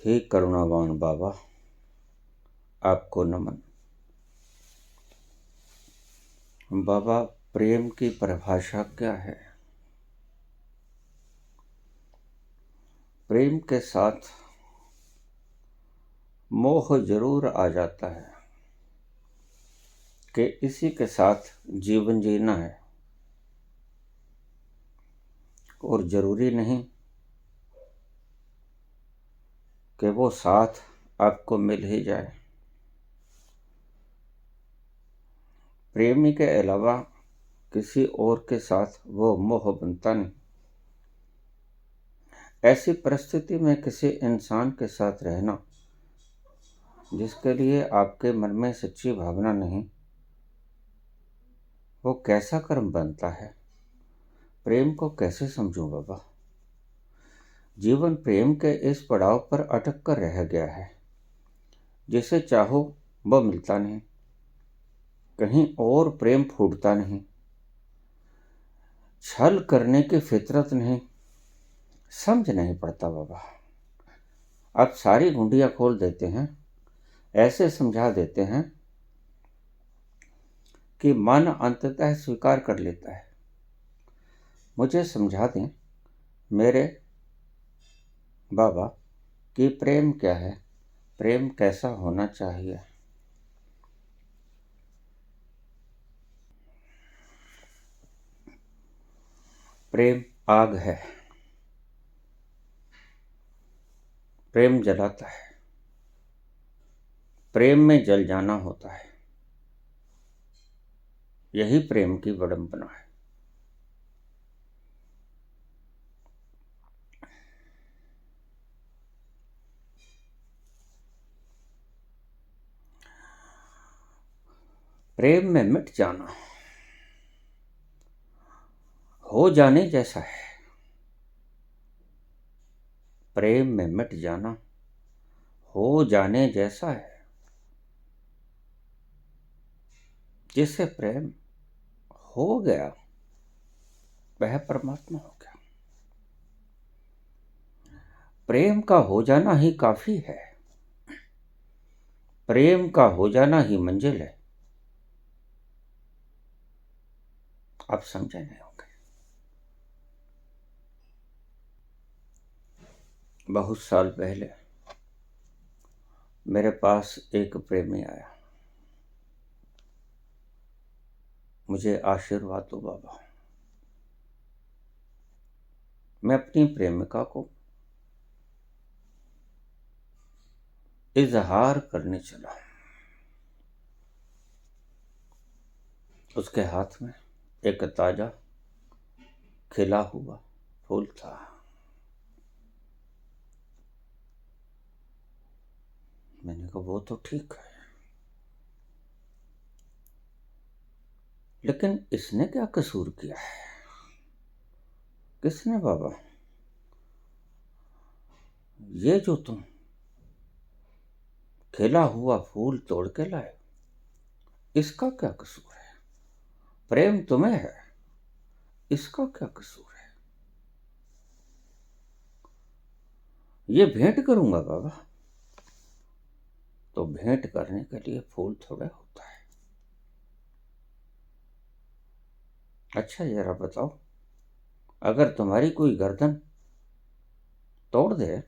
हे करुणावान बाबा, आपको नमन। बाबा, प्रेम की परिभाषा क्या है? प्रेम के साथ मोह जरूर आ जाता है कि इसी के साथ जीवन जीना है, और जरूरी नहीं कि वो साथ आपको मिल ही जाए। प्रेमी के अलावा किसी और के साथ वो मोह बनता नहीं। ऐसी परिस्थिति में किसी इंसान के साथ रहना जिसके लिए आपके मन में सच्ची भावना नहीं, वो कैसा कर्म बनता है? प्रेम को कैसे समझूं बाबा? जीवन प्रेम के इस पड़ाव पर अटक कर रह गया है। जिसे चाहो वह मिलता नहीं, कहीं और प्रेम फूटता नहीं। छल करने की फितरत नहीं, समझ नहीं पड़ता बाबा। आप सारी गुंडियां खोल देते हैं, ऐसे समझा देते हैं कि मन अंततः स्वीकार कर लेता है। मुझे समझा दें मेरे बाबा कि प्रेम क्या है, प्रेम कैसा होना चाहिए। प्रेम आग है, प्रेम जलाता है, प्रेम में जल जाना होता है। यही प्रेम की विडंबना है। प्रेम में मिट जाना हो जाने जैसा है। प्रेम में मिट जाना हो जाने जैसा है। जिससे प्रेम हो गया वह परमात्मा हो गया। प्रेम का हो जाना ही काफी है। प्रेम का हो जाना ही मंजिल है। आप समझे नहीं होंगे। बहुत साल पहले मेरे पास एक प्रेमी आया। मुझे आशीर्वाद दो बाबा। मैं अपनी प्रेमिका को इजहार करने चला। उसके हाथ में एक ताजा खिला हुआ फूल था। मैंने कहा वो तो ठीक है, लेकिन इसने क्या कसूर किया है? किसने बाबा? ये जो तुम खिला हुआ फूल तोड़ के लाए, इसका क्या कसूर है? प्रेम तुम्हें है, इसका क्या कसूर है? ये भेंट करूंगा बाबा। तो भेंट करने के लिए फूल थोड़ा होता है। अच्छा जरा बताओ, अगर तुम्हारी कोई गर्दन तोड़ दे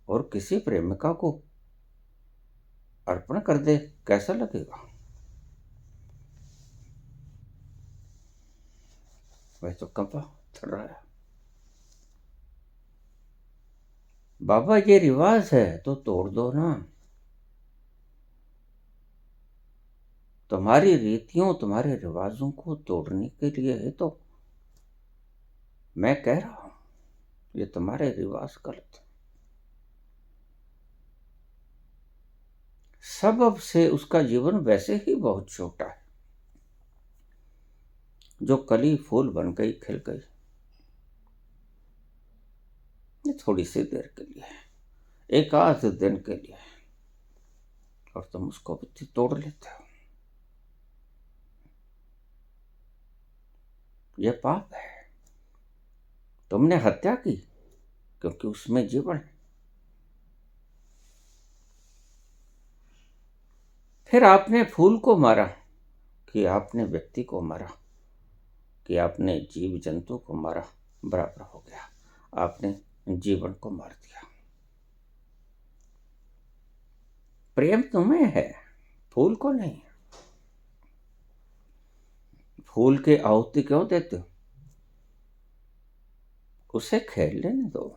और किसी प्रेमिका को अर्पण कर दे, कैसा लगेगा? वह तो कंपा थर्राया। बाबा ये रिवाज है तो तोड़ दो ना। तुम्हारी रीतियों तुम्हारे रिवाजों को तोड़ने के लिए है तो मैं कह रहा हूं ये तुम्हारे रिवाज गलत है। सबब से उसका जीवन वैसे ही बहुत छोटा है। जो कली फूल बन गई, खिल गई, ये थोड़ी सी देर के लिए, एक आध दिन के लिए, और तुम उसको भी तोड़ लेते हो। यह पाप है। तुमने हत्या की, क्योंकि उसमें जीवन है। फिर आपने फूल को मारा कि आपने व्यक्ति को मारा कि आपने जीव जंतु को मारा, बराबर हो गया। आपने जीवन को मार दिया। प्रेम तुम्हें है, फूल को नहीं। फूल की आहुति क्यों देते हो? उसे खेल लेने दो।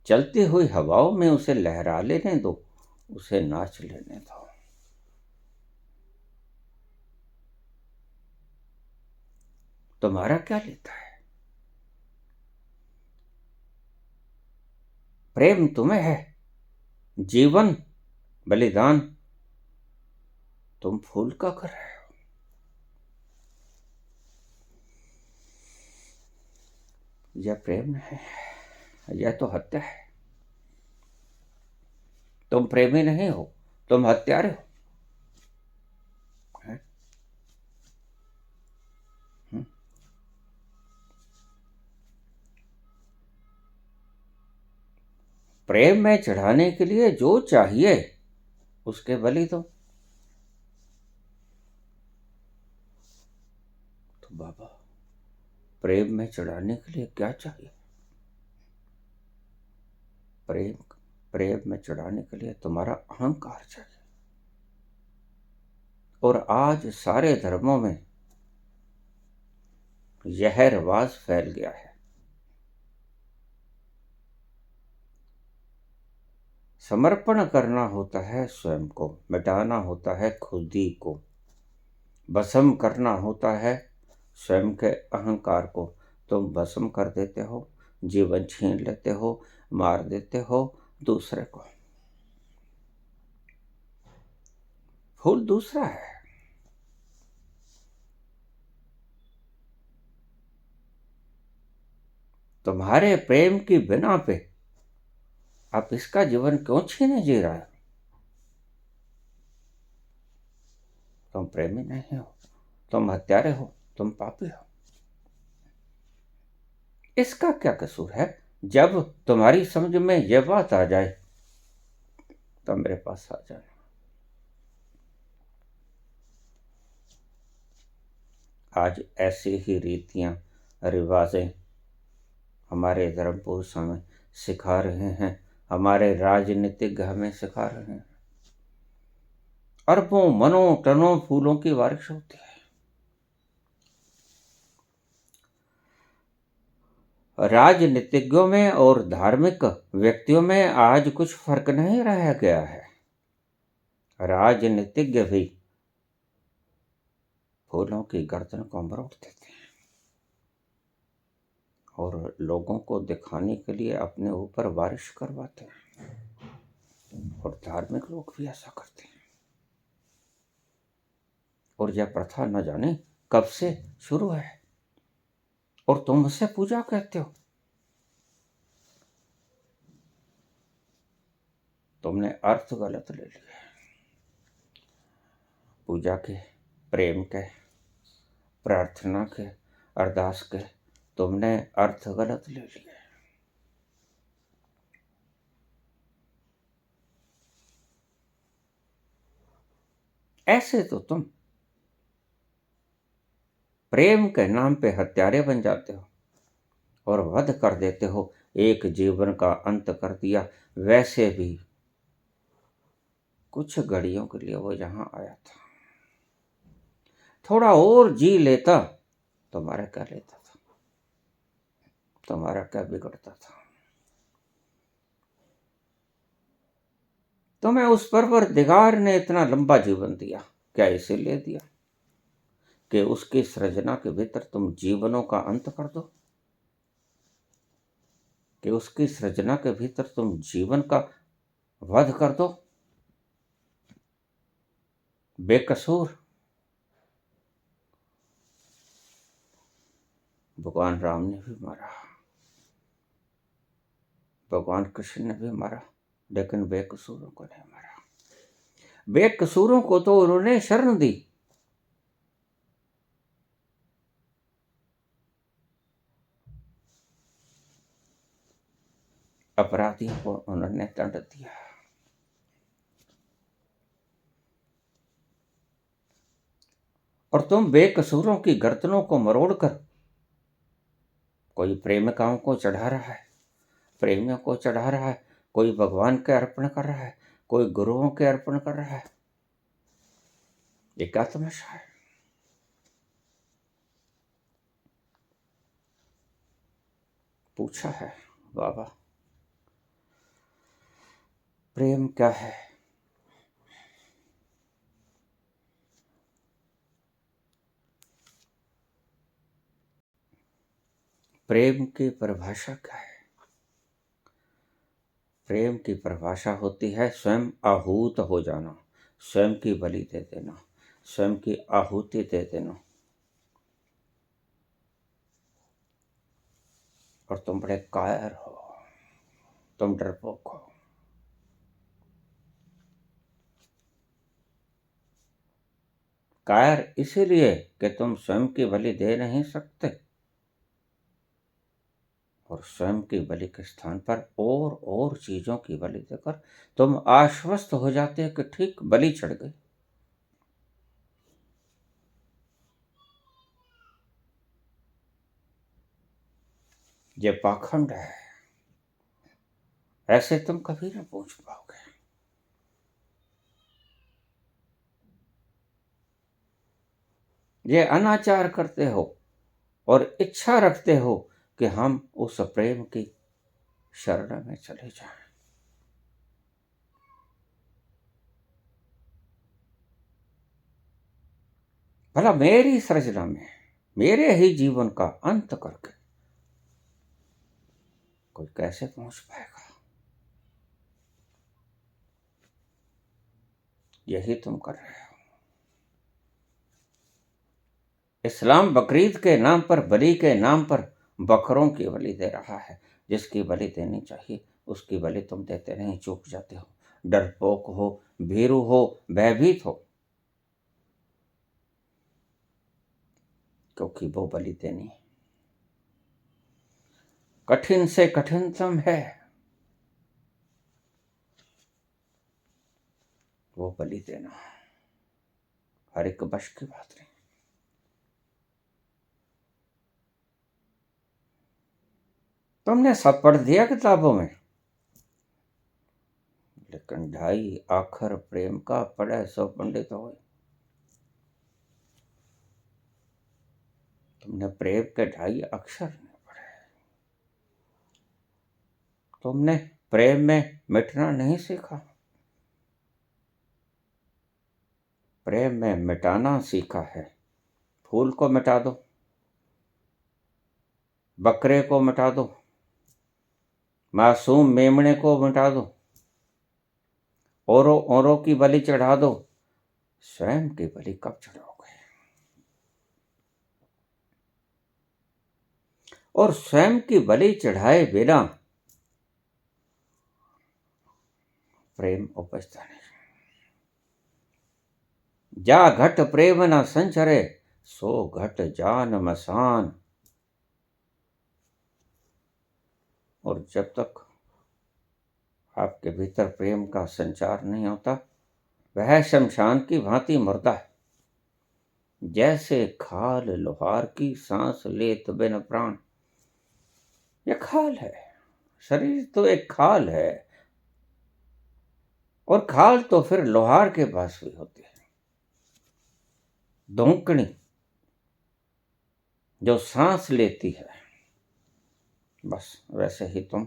चलती हुई हवाओं में उसे लहरा लेने दो, उसे नाच लेने दो। तुम्हारा क्या लेता है? प्रेम तुम्हें है, जीवन, बलिदान तुम फूल का कर रहे हो। यह प्रेम है, यह तो हत्या है। तुम प्रेमी नहीं हो, तुम हत्यारे हो। हैं? हम्म? प्रेम में चढ़ाने के लिए जो चाहिए उसके बलि दो। तो बाबा, प्रेम में चढ़ाने के लिए क्या चाहिए? प्रेम प्रेम में चढ़ाने के लिए तुम्हारा अहंकार चाहिए। और आज सारे धर्मों में यह रिवाज फैल गया है। समर्पण करना होता है स्वयं को, मिटाना होता है खुद ही को, भस्म करना होता है स्वयं के अहंकार को। तुम भस्म कर देते हो, जीवन छीन लेते हो, मार देते हो दूसरे को। फूल दूसरा है। तुम्हारे प्रेम की बिना पे आप इसका जीवन क्यों छीने जी रहे हो? तुम प्रेमी नहीं हो, तुम हत्यारे हो, तुम पापी हो। इसका क्या कसूर है? जब तुम्हारी समझ में यह बात आ जाए तो मेरे पास आ जाए। आज ऐसी ही रीतियां, रिवाजें हमारे धर्म पुरुष हमें सिखा रहे हैं, हमारे राजनीतिज्ञ हमें सिखा रहे हैं। अरबों मनों टनों फूलों की बारिश होती है। राजनीतिज्ञों में और धार्मिक व्यक्तियों में आज कुछ फर्क नहीं रह गया है। राजनीतिज्ञ भी फूलों की गर्दन को मरोड़ देते हैं और लोगों को दिखाने के लिए अपने ऊपर बारिश करवाते हैं। और धार्मिक लोग भी ऐसा करते हैं। और यह प्रथा न जाने कब से शुरू है और तुम उसे पूजा कहते हो। तुमने अर्थ गलत ले लिया। पूजा के, प्रेम के, प्रार्थना के, अरदास के तुमने अर्थ गलत ले लिए। ऐसे तो तुम प्रेम के नाम पे हत्यारे बन जाते हो और वध कर देते हो। एक जीवन का अंत कर दिया। वैसे भी कुछ घड़ियों के लिए वो यहां आया था, थोड़ा और जी लेता तुम्हारा क्या लेता था, तुम्हारा क्या बिगड़ता था। तुम्हें उस परवरदिगार ने इतना लंबा जीवन दिया, क्या इसीलिए दिया कि उसकी सृजना के भीतर तुम जीवनों का अंत कर दो, कि उसकी सृजना के भीतर तुम जीवन का वध कर दो बेकसूर। भगवान राम ने भी मारा, भगवान कृष्ण ने भी मारा, लेकिन बेकसूरों को नहीं मारा। बेकसूरों को तो उन्होंने शरण दी। अपराधियों को उन्होंने दंड दिया। और तुम बेकसूरों की गर्दनों को मरोड़कर, कोई प्रेमिकाओं को चढ़ा रहा है, प्रेमियों को चढ़ा रहा है, कोई भगवान के अर्पण कर रहा है, कोई गुरुओं के अर्पण कर रहा है। ये क्या तमाशा है? पूछा है बाबा, प्रेम क्या है? प्रेम की परिभाषा क्या है? प्रेम की परिभाषा होती है स्वयं आहूत हो जाना, स्वयं की बलि दे देना, स्वयं की आहुति दे देना। और तुम बड़े कायर हो, तुम डरपोक हो। कायर इसीलिए कि तुम स्वयं की बलि दे नहीं सकते, और स्वयं की बलि के स्थान पर और चीजों की बलि देकर तुम आश्वस्त हो जाते हो कि ठीक बलि चढ़ गई। ये पाखंड है, ऐसे तुम कभी ना पूछ पाओगे। ये अनाचार करते हो और इच्छा रखते हो कि हम उस प्रेम की शरण में चले जाएं। भला मेरी सृजना में मेरे ही जीवन का अंत करके कोई कैसे पहुंच पाएगा? यही तुम कर रहे हो। इस्लाम बकरीद के नाम पर, बलि के नाम पर बकरों की बलि दे रहा है। जिसकी बलि देनी चाहिए उसकी बलि तुम देते नहीं, चूक जाते हो। डरपोक हो, भीरू हो, भयभीत हो, क्योंकि वो बलि देनी कठिन से कठिनतम है। वो बलि देना हर एक बश की बात नहीं। तुमने सब पढ़ दिया किताबों में, लेकिन ढाई आखर प्रेम का पढ़े सो पंडित हो। तुमने प्रेम के ढाई अक्षर नहीं पढ़े। तुमने प्रेम में मिटना नहीं सीखा, प्रेम में मिटाना सीखा है। फूल को मिटा दो, बकरे को मिटा दो, मासूम मेमने को मिटा दो, औरों औरों की बलि चढ़ा दो, स्वयं की बलि कब चढ़ाओगे? और स्वयं की बलि चढ़ाए बिना प्रेम उपजता नहीं। जा घट प्रेम न संचरे, सो घट जान मसान। और जब तक आपके भीतर प्रेम का संचार नहीं होता, वह शमशान की भांति मुर्दा है। जैसे खाल लोहार की, सांस लेत बिन प्राण। यह खाल है, शरीर तो एक खाल है, और खाल तो फिर लोहार के पास भी होती है। धोंकनी जो सांस लेती है, बस वैसे ही तुम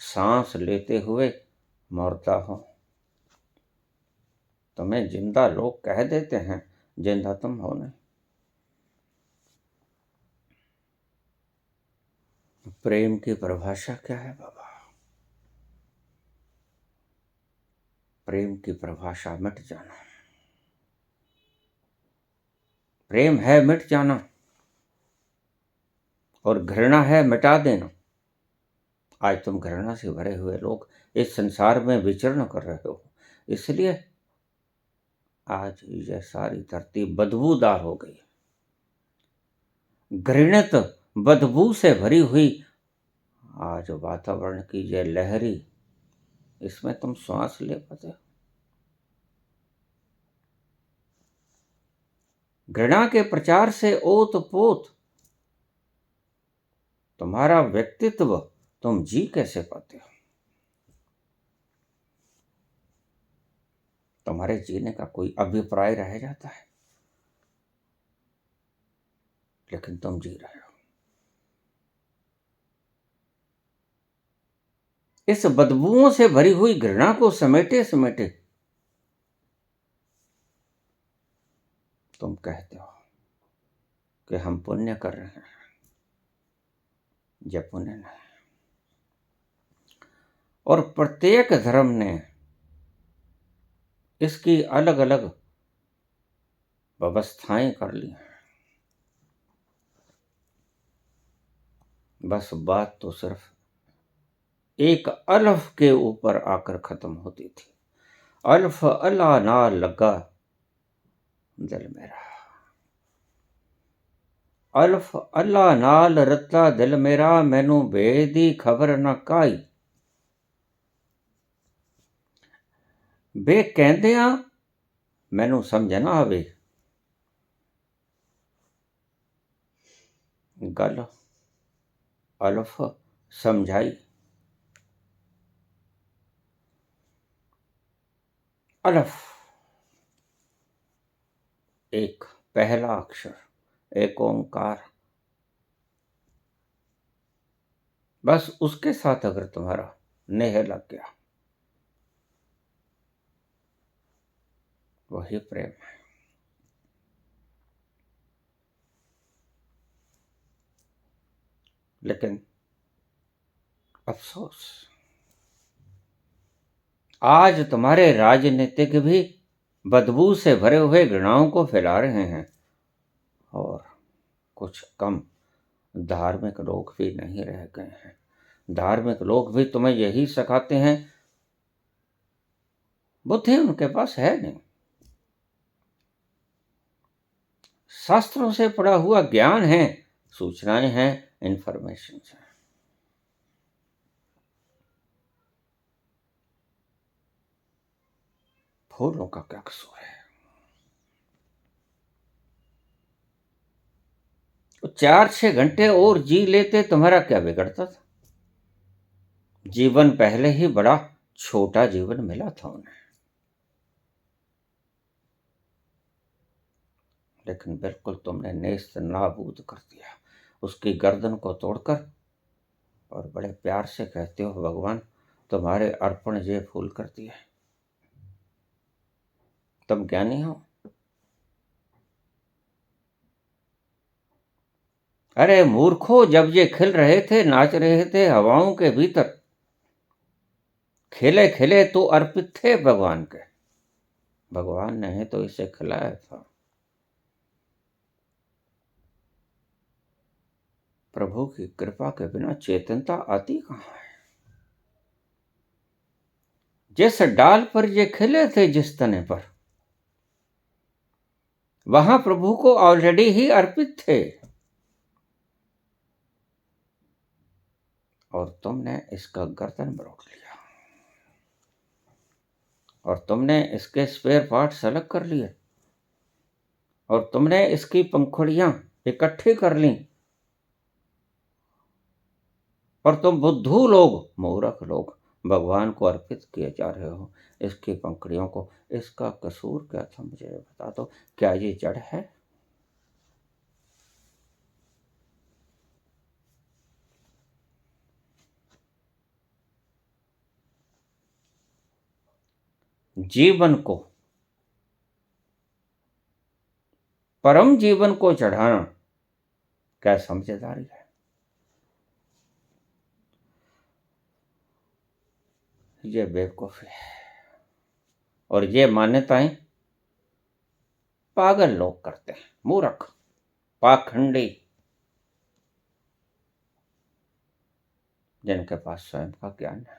सांस लेते हुए मरता हो। तुम्हें जिंदा लोग कह देते हैं, जिंदा तुम हो नहीं। प्रेम की परिभाषा क्या है बाबा? प्रेम की परिभाषा मिट जाना। प्रेम है मिट जाना, और घृणा है मिटा देना। आज तुम घृणा से भरे हुए लोग इस संसार में विचरण कर रहे हो, इसलिए आज यह सारी धरती बदबूदार हो गई। घृणित बदबू से भरी हुई आज वातावरण की ये लहरी, इसमें तुम श्वास ले पाते हो? घृणा के प्रचार से ओत पोत तुम्हारा व्यक्तित्व तुम जी कैसे पाते हो? तुम्हारे जीने का कोई अभिप्राय रह जाता है, लेकिन तुम जी रहे हो। इस बदबुओं से भरी हुई घृणा को समेटे समेटे तुम कहते हो कि हम पुण्य कर रहे हैं। यह पुण्य नहीं। और प्रत्येक धर्म ने इसकी अलग अलग व्यवस्थाएं कर ली हैं। बस बात तो सिर्फ एक अल्फ के ऊपर आकर खत्म होती थी। अल्फ अल्लाह ना लगा दिल मेरा, अल्फ अल्लाह नाल रत्ता दिल मेरा, मैनू बेदी खबर ना काई। बे कहंदियां मैनू समझ ना आवे, गल अल्फ समझाई। अल्फ एक पहला अक्षर, एक ओंकार। बस उसके साथ अगर तुम्हारा नेह लग गया, वही प्रेम है। लेकिन अफसोस, आज तुम्हारे राजनीतिक भी बदबू से भरे हुए घृणाओं को फैला रहे हैं, और कुछ कम धार्मिक लोग भी नहीं रह गए हैं। धार्मिक लोग भी तुम्हें यही सिखाते हैं। बुद्धि उनके पास है नहीं, शास्त्रों से पढ़ा हुआ ज्ञान है, सूचनाएं हैं, इंफॉर्मेशन है। फूलों का क्या कसूर है? 4-6 घंटे और जी लेते, तुम्हारा क्या बिगड़ता था? जीवन पहले ही बड़ा छोटा जीवन मिला था उन्हें, लेकिन बिल्कुल तुमने नेस्त नाबूद कर दिया, उसकी गर्दन को तोड़कर। और बड़े प्यार से कहते हो, भगवान तुम्हारे अर्पण ये फूल कर दिए। तुम ज्ञानी हो? अरे मूर्खो, जब ये खिल रहे थे, नाच रहे थे हवाओं के भीतर, खिले खिले तो अर्पित थे भगवान के। भगवान ने तो इसे खिलाया था। प्रभु की कृपा के बिना चेतनता आती कहाँ है? जिस डाल पर ये खिले थे, जिस तने पर, वहां प्रभु को ऑलरेडी ही अर्पित थे। और तुमने इसका गर्दन मरोड़ लिया, और तुमने इसके स्पेयर पार्ट्स अलग कर लिए, और तुमने इसकी पंखुड़ियां इकट्ठी कर ली। और तुम बुद्धू लोग, मूर्ख लोग, भगवान को अर्पित किए जा रहे हो इसकी पंखुड़ियों को। इसका कसूर क्या था, मुझे बता दो। क्या ये जड़ है? जीवन को, परम जीवन को चढ़ाना क्या समझदारी है? ये बेवकूफी है। और ये मान्यताएं पागल लोग करते हैं, मूर्ख, पाखंडी, जिनके पास स्वयं का ज्ञान है।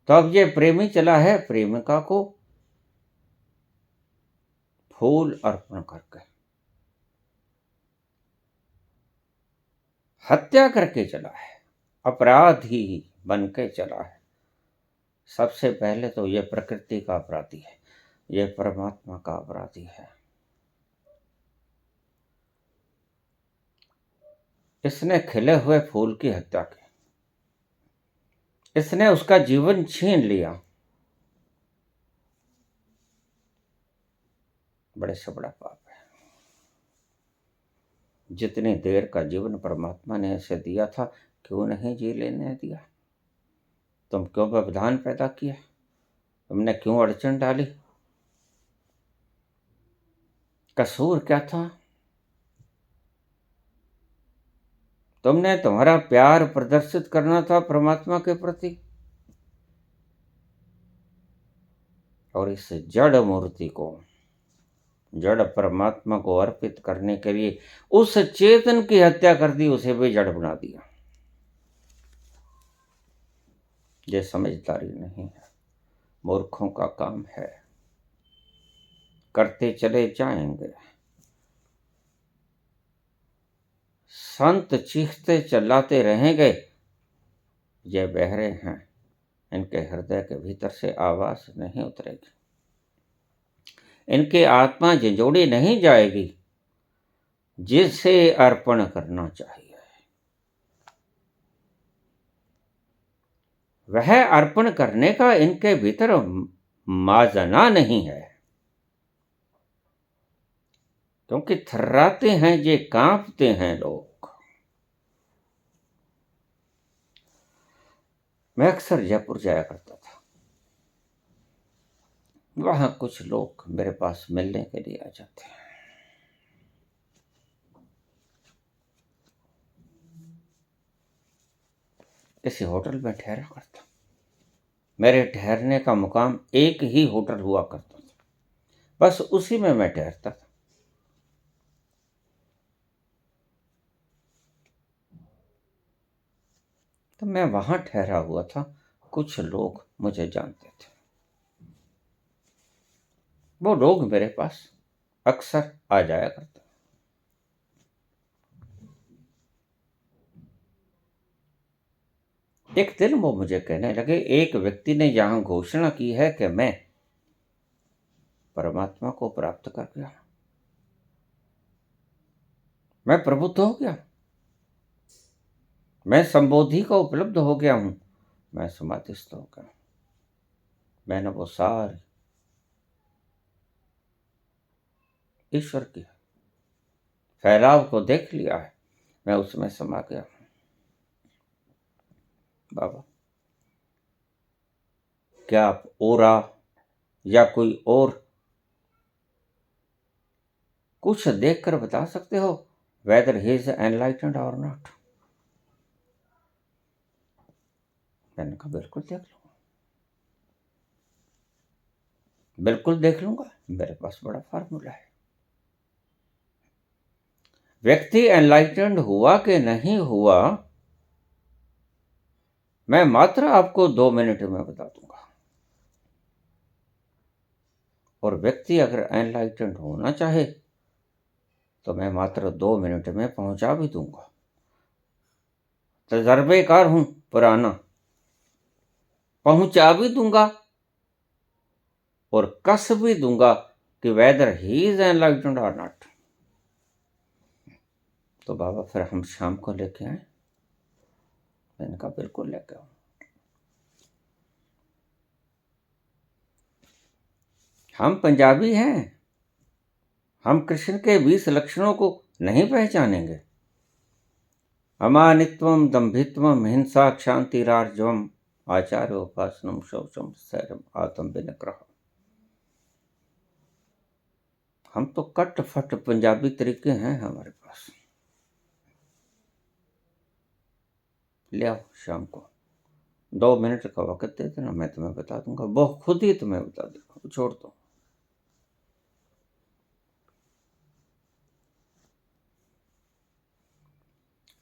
तो अब ये प्रेमी चला है प्रेमिका को फूल अर्पण करके। हत्या करके चला है, अपराधी बन के चला है। सबसे पहले तो ये प्रकृति का अपराधी है, ये परमात्मा का अपराधी है। इसने खिले हुए फूल की हत्या की, इसने उसका जीवन छीन लिया। बड़े से बड़ा पाप है। जितनी देर का जीवन परमात्मा ने ऐसे दिया था, क्यों नहीं जी लेने दिया? तुम क्यों व्यवधान पैदा किया? तुमने क्यों अड़चन डाली? कसूर क्या था? तुमने तुम्हारा प्यार प्रदर्शित करना था परमात्मा के प्रति, और इस जड़ मूर्ति को, जड़ परमात्मा को अर्पित करने के लिए उस चेतन की हत्या कर दी, उसे भी जड़ बना दिया। ये समझदारी नहीं है, मूर्खों का काम है। करते चले जाएंगे। संत चीखते चिल्लाते रहेंगे, ये बहरे हैं, इनके हृदय के भीतर से आवाज नहीं उतरेगी, इनकी आत्मा झंझोड़ी नहीं जाएगी। जिसे अर्पण करना चाहिए वह अर्पण करने का इनके भीतर माजना नहीं है, क्योंकि थर्राते हैं, ये कांपते हैं लोग। मैं अक्सर जयपुर जाया करता था, वहां कुछ लोग मेरे पास मिलने के लिए आ जाते हैं। किसी होटल में ठहरा करता, मेरे ठहरने का मुकाम एक ही होटल हुआ करता था, बस उसी में मैं ठहरता था। तो मैं वहां ठहरा हुआ था, कुछ लोग मुझे जानते थे। वो लोग मेरे पास अक्सर आ जाया करते। एक दिन वो मुझे कहने लगे, एक व्यक्ति ने यहां घोषणा की है कि मैं परमात्मा को प्राप्त कर गया, मैं प्रबुद्ध हो गया, मैं संबोधि को उपलब्ध हो गया हूं, मैं समाधिस्थ हो गया। मैंने वो सारी ईश्वर की फैलाव को देख लिया है, मैं उसमें समा गया हूं। बाबा, क्या आप ओरा या कोई और कुछ देखकर बता सकते हो वेदर ही इज एनलाइटेंड और नॉट? मैंने कहा बिल्कुल देख लूंगा, बिल्कुल देख लूंगा, मेरे पास बड़ा फार्मूला है। व्यक्ति एनलाइटेंड हुआ कि नहीं हुआ, मैं मात्र आपको 2 मिनट में बता दूंगा। और व्यक्ति अगर एनलाइटेंड होना चाहे तो मैं मात्र 2 मिनट में पहुंचा भी दूंगा। तजर्बेकार हूं, पुराना, पहुंचा भी दूंगा और कस भी दूंगा कि वेदर ही इज एनलाइटेंड और नॉट। तो बाबा फिर हम शाम को लेके आए? मैंने कहा बिल्कुल लेके आओ। हम पंजाबी हैं, हम कृष्ण के 20 लक्षणों को नहीं पहचानेंगे? अमानित्वम दंभित्वम हिंसा क्षांतिरार्जवम आचार्योपासनम शौचम सैरम आत्म विनिग्रह। हम तो कट फट पंजाबी तरीके हैं हमारे पास। ले आओ शाम को, 2 मिनट का वक्त दे देना, मैं तुम्हें बता दूंगा, वो खुद ही तुम्हें बता देगा, छोड़ दो।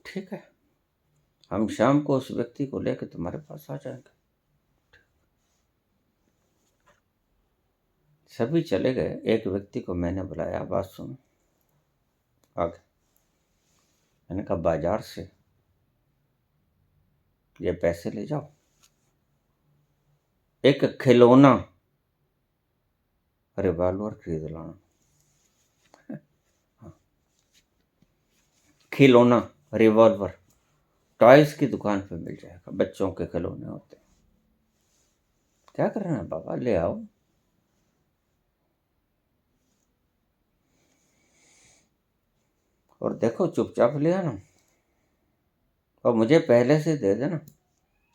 ठीक है, हम शाम को उस व्यक्ति को लेकर तुम्हारे पास आ जाएंगे। सभी चले गए, एक व्यक्ति को मैंने बुलाया, बात सुनो। आ गए। मैंने कहा बाजार से ये पैसे ले जाओ, एक खिलौना रिवॉल्वर खरीद लाना। हाँ, खिलौना रिवॉल्वर टॉयज की दुकान पे मिल जाएगा, बच्चों के खिलौने होते हैं। क्या करना है बाबा, ले आओ। और देखो चुपचाप ले आना, और मुझे पहले से दे देना,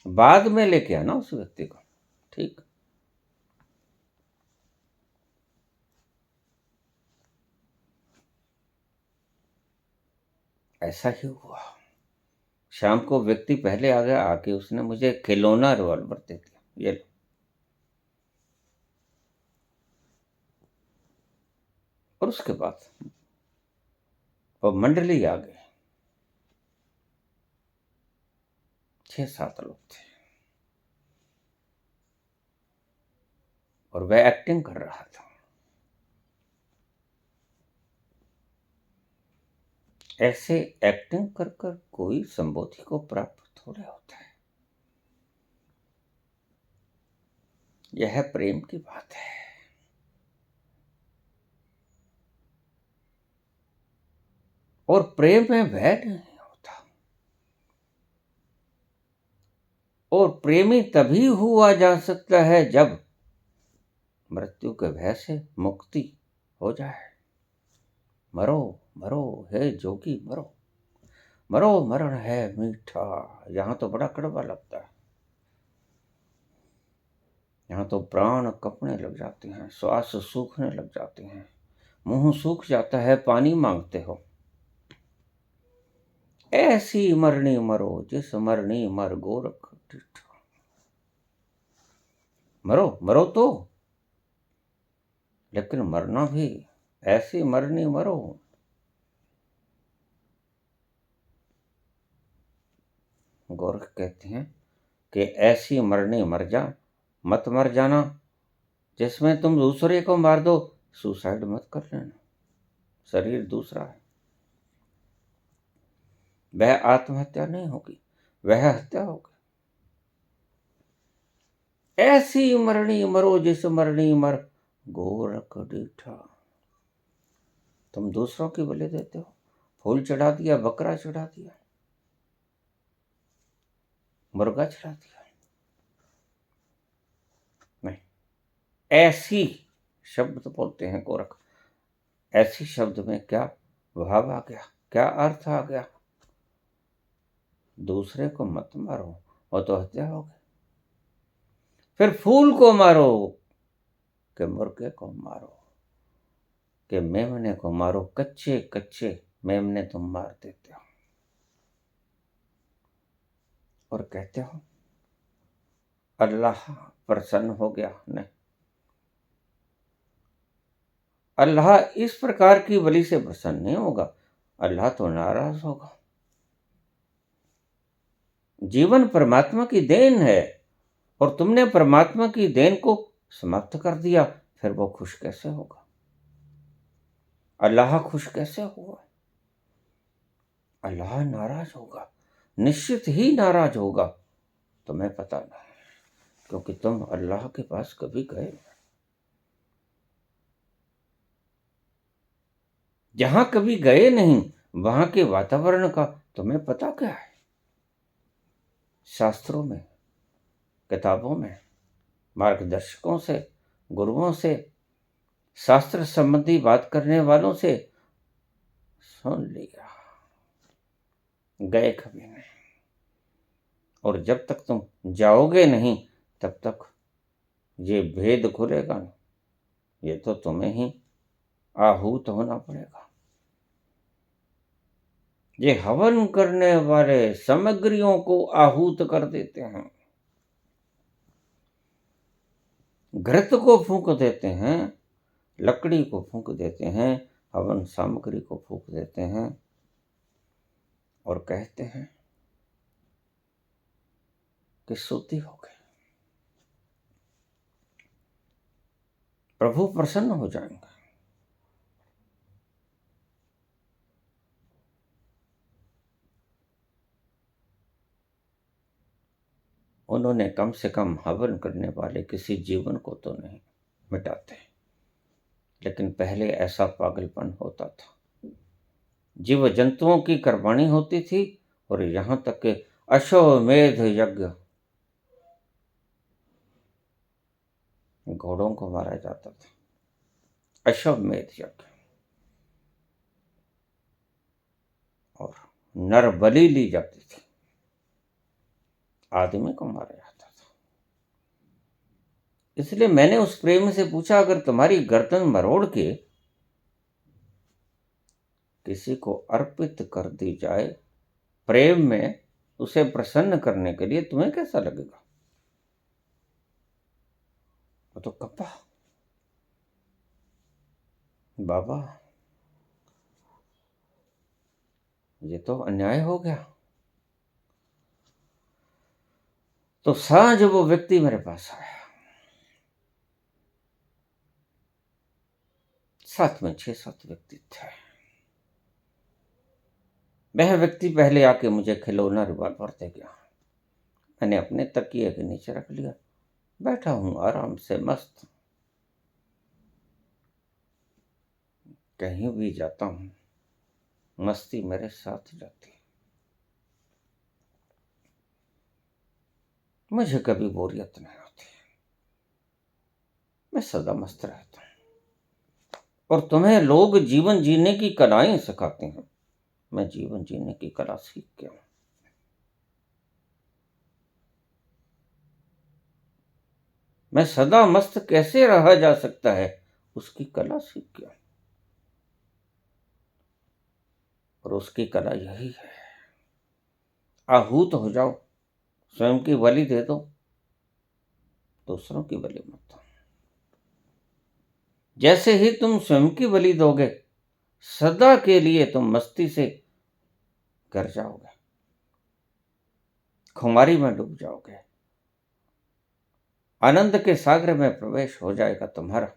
बाद में लेके आना उस व्यक्ति को। ठीक। ऐसा ही हुआ। शाम को व्यक्ति पहले आ गया, आके उसने मुझे खिलौना रिवॉल्वर दे दिया, ये लो। और उसके बाद वो मंडली आ गई, 6-7 लोग थे, और वह एक्टिंग कर रहा था। ऐसे एक्टिंग कर कर कोई संबोधि को प्राप्त थोड़े होता है। यह प्रेम की बात है। और प्रेम में भय नहीं होता, और प्रेमी तभी हुआ जा सकता है जब मृत्यु के भय से मुक्ति हो जाए। मरो मरो हे जोगी मरो, मरो मरण है मीठा। यहाँ तो बड़ा कड़वा लगता है, यहाँ तो प्राण कपने लग जाते हैं, श्वास सूखने लग जाते हैं, मुंह सूख जाता है, पानी मांगते हो। ऐसी मरनी मरो जिस मरनी मर गोरख डिठा। मरो मरो तो, लेकिन मरना भी ऐसी मरनी मरो। गोरख कहते हैं कि ऐसी मरनी मर जा, मत मर जाना जिसमें तुम दूसरे को मार दो। सुसाइड मत कर लेना, शरीर दूसरा है। वह आत्महत्या नहीं होगी, वह हत्या होगी। ऐसी मरनी मरो जिस मरनी मर गोरख डिठा। तुम दूसरों की बलि देते हो, फूल चढ़ा दिया, बकरा चढ़ा दिया, मुर्गा चढ़ा दिया। नहीं, ऐसी शब्द बोलते हैं गोरख। ऐसी शब्द में क्या भाव आ गया, क्या अर्थ आ गया। दूसरे को मत मारो, वो तो हत्या हो गई। फिर फूल को मारो कि मुर्गे को मारो, कि मेमने को मारो, कच्चे कच्चे मेमने तुम मार देते हो। और कहते हो अल्लाह प्रसन्न हो गया। नहीं, अल्लाह इस प्रकार की बलि से प्रसन्न नहीं होगा, अल्लाह तो नाराज होगा। जीवन परमात्मा की देन है, और तुमने परमात्मा की देन को समाप्त कर दिया, फिर वो खुश कैसे होगा? अल्लाह खुश कैसे होगा? अल्लाह नाराज होगा, निश्चित ही नाराज होगा। तुम्हें पता नहीं, क्योंकि तुम अल्लाह के पास कभी गए नहीं। जहां कभी गए नहीं, वहां के वातावरण का तुम्हें पता क्या है? शास्त्रों में, किताबों में, मार्गदर्शकों से, गुरुओं से, शास्त्र संबंधी बात करने वालों से सुन लिया, गए कभी नहीं। और जब तक तुम जाओगे नहीं, तब तक ये भेद खुलेगा नहीं। ये तो तुम्हें ही आहूत होना पड़ेगा। ये हवन करने वाले सामग्रियों को आहूत कर देते हैं, घृत को फूंक देते हैं, लकड़ी को फूंक देते हैं, हवन सामग्री को फूंक देते हैं, और कहते हैं कि शुद्धि हो गई, प्रभु प्रसन्न हो जाएंगे। उन्होंने कम से कम हवन करने वाले किसी जीवन को तो नहीं मिटाते, लेकिन पहले ऐसा पागलपन होता था। जीव जंतुओं की कुर्बानी होती थी और यहां तक कि अश्वमेध यज्ञ, घोड़ों को मारा जाता था, अश्वमेध यज्ञ, और नर बलि ली जाती थी, आदमी को मारा जाता था। इसलिए मैंने उस प्रेम से पूछा, अगर तुम्हारी गर्दन मरोड़ के किसी को अर्पित कर दी जाए प्रेम में, उसे प्रसन्न करने के लिए, तुम्हें कैसा लगेगा? वो तो कपा, बाबा ये तो अन्याय हो गया। तो सांझ वो व्यक्ति मेरे पास आया, साथ में 6-7 व्यक्ति थे। वह व्यक्ति पहले आके मुझे खिलौना रिवॉल्वर दे गया। मैंने अपने तकिए के नीचे रख लिया, बैठा हूं आराम से मस्त। कहीं भी जाता हूं मस्ती मेरे साथ जाती, मुझे कभी बोरियत नहीं होती, मैं सदा मस्त रहता हूं। और तुम्हें लोग जीवन जीने की कलाएं सिखाते हैं, मैं जीवन जीने की कला सीख गया हूं। मैं सदा मस्त कैसे रहा जा सकता है, उसकी कला सीख गया, और उसकी कला यही है, आहूत हो जाओ, स्वयं की बलि दे दो, दूसरों की बलि मत दो। जैसे ही तुम स्वयं की बलि दोगे, सदा के लिए तुम मस्ती से कर जाओगे, खुमारी में डूब जाओगे, आनंद के सागर में प्रवेश हो जाएगा तुम्हारा,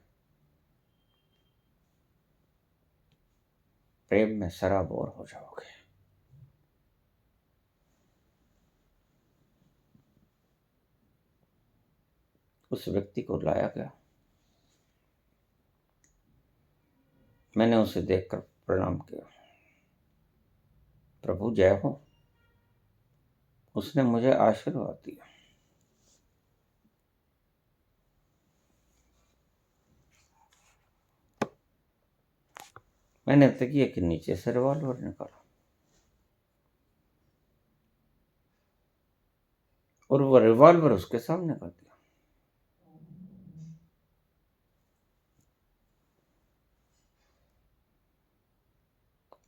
प्रेम में सराबोर हो जाओगे। उस व्यक्ति को लाया गया, मैंने उसे देखकर प्रणाम किया, प्रभु जय हो। उसने मुझे आशीर्वाद दिया। मैंने तकिए के नीचे से रिवॉल्वर निकाला और वो रिवॉल्वर उसके सामने कर दिया।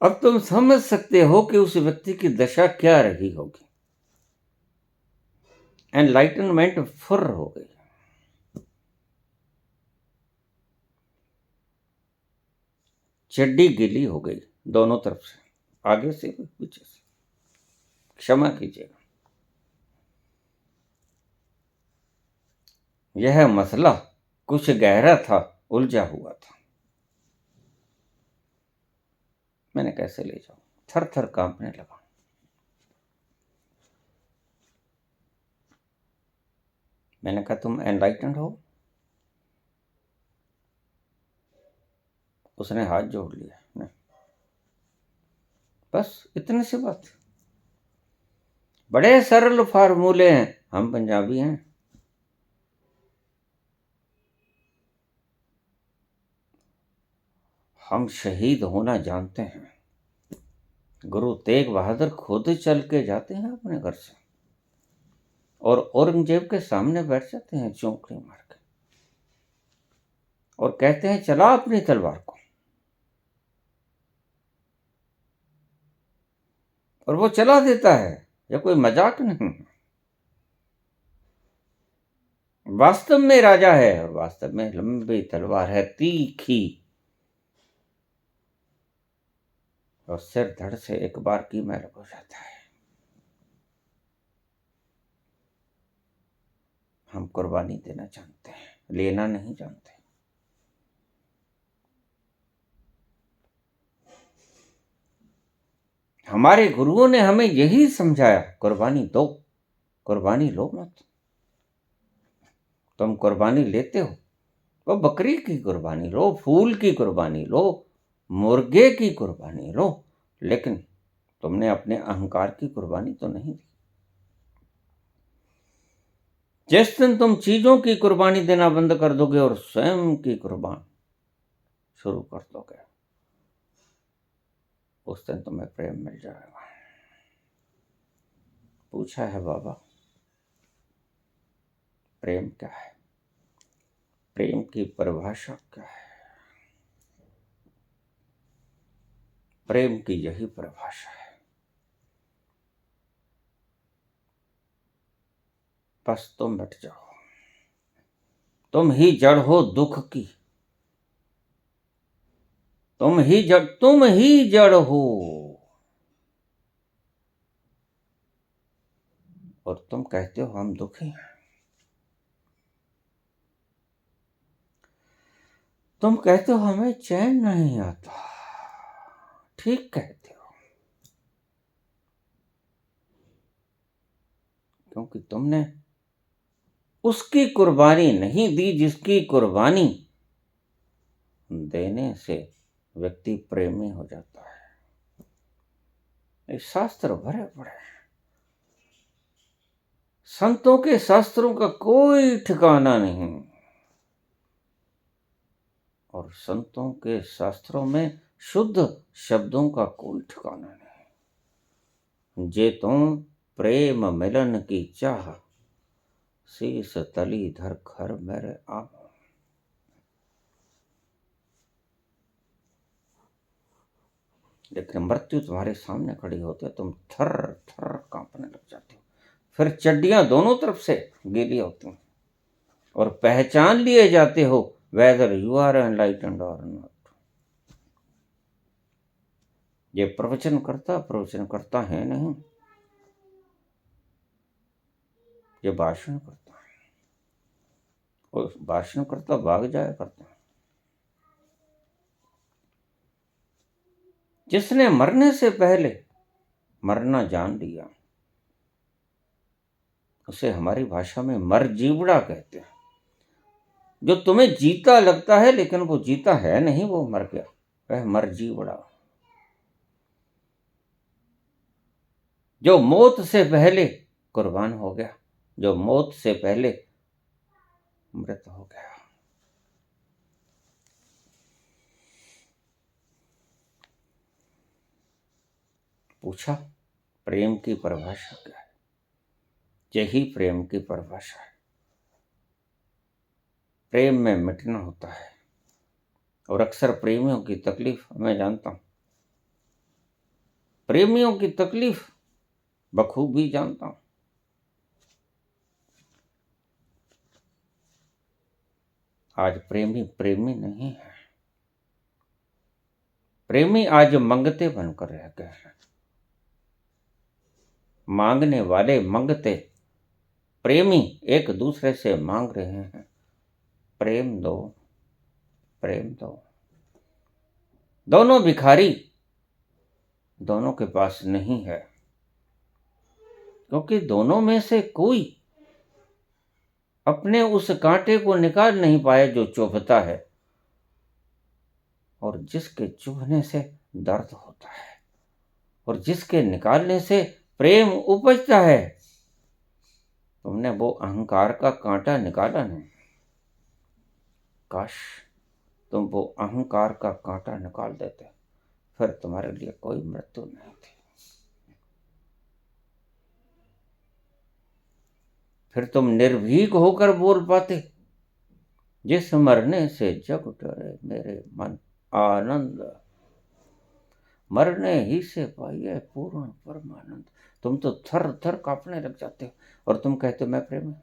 अब तुम समझ सकते हो कि उस व्यक्ति की दशा क्या रही होगी। एनलाइटनमेंट फुर्र हो गई। चड्डी गीली हो गई दोनों तरफ से, आगे से भी पीछे से। क्षमा कीजिएगा, यह मसला कुछ गहरा था, उलझा हुआ था। मैंने कैसे ले जाऊं, थर थर कांपने लगा। मैंने कहा तुम एनलाइटेंड हो? उसने हाथ जोड़ लिया। नहीं, बस इतने से बात। बड़े सरल फार्मूले हैं, हम पंजाबी हैं। हम शहीद होना जानते हैं। गुरु तेग बहादुर खुद चल के जाते हैं अपने घर से, और औरंगजेब के सामने बैठ जाते हैं चौंकड़ी मार के, और कहते हैं चला अपनी तलवार को, और वो चला देता है। यह कोई मजाक नहीं है, वास्तव में राजा है, और वास्तव में लंबी तलवार है, तीखी, और सिर धड़ से एक बार की मैल हो जाता है। हम कुर्बानी देना जानते हैं, लेना नहीं जानते। हमारे गुरुओं ने हमें यही समझाया, कुर्बानी दो, कुर्बानी लो मत। तुम कुर्बानी लेते हो, वो बकरी की कुर्बानी लो, फूल की कुर्बानी लो, मुर्गे की कुर्बानी लो, लेकिन तुमने अपने अहंकार की कुर्बानी तो नहीं दी। जिस दिन तुम चीजों की कुर्बानी देना बंद कर दोगे और स्वयं की कुर्बान शुरू कर दोगे, उस दिन तुम्हें प्रेम मिल जाएगा। पूछा है बाबा, प्रेम क्या है? प्रेम की परिभाषा क्या है? प्रेम की यही परिभाषा है, बस तुम मिट जाओ। तुम ही जड़ हो दुख की, तुम ही जड़ हो, और तुम कहते हो हम दुखी हैं। तुम कहते हो हमें चैन नहीं आता। ठीक कहते हो, क्योंकि तुमने उसकी कुर्बानी नहीं दी जिसकी कुर्बानी देने से व्यक्ति प्रेमी हो जाता है। ये शास्त्र भरे पड़े हैं, संतों के शास्त्रों का कोई ठिकाना नहीं, और संतों के शास्त्रों में शुद्ध शब्दों का कोई ठिकाना नहीं। जे तुम प्रेम मिलन की चाह, शीस तली धर घर मेरे आओ। लेकिन मृत्यु तुम्हारे सामने खड़ी होती है, तुम थर थर कांपने लग जाते हो, फिर चड्डियां दोनों तरफ से गीली होती हैं, और पहचान लिए जाते हो वेदर यू आर एनलाइटेंड और नॉट। ये प्रवचन करता है नहीं, ये भाषण करता है, और भाषण करता भाग जाया करता है। जिसने मरने से पहले मरना जान लिया, उसे हमारी भाषा में मरजीवड़ा कहते हैं। जो तुम्हें जीता लगता है लेकिन वो जीता है नहीं, वो मर गया, वह मरजीवड़ा। जो मौत से पहले कुर्बान हो गया, जो मौत से पहले मृत हो गया। पूछा प्रेम की परिभाषा क्या है? यही प्रेम की परिभाषा है। प्रेम में मिटना होता है, और अक्सर प्रेमियों की तकलीफ मैं जानता हूं, प्रेमियों की तकलीफ बखूबी जानता हूं। आज प्रेमी प्रेमी नहीं है, प्रेमी आज मंगते बनकर रह गए हैं। मांगने वाले मंगते, प्रेमी एक दूसरे से मांग रहे हैं, प्रेम दो, प्रेम दो। दोनों भिखारी, दोनों के पास नहीं है, क्योंकि दोनों में से कोई अपने उस कांटे को निकाल नहीं पाया जो चुभता है, और जिसके चुभने से दर्द होता है, और जिसके निकालने से प्रेम उपजता है। तुमने वो अहंकार का कांटा निकाला नहीं। काश तुम वो अहंकार का कांटा निकाल देते, फिर तुम्हारे लिए कोई मृत्यु नहीं थी। फिर तुम निर्भीक होकर बोल पाते, जिस मरने से जग डरे मेरे मन आनंद, मरने ही से पाइए पूर्ण परमानंद। तुम तो थर थर कांपने लग जाते हो, और तुम कहते हो मैं प्रेम हूं।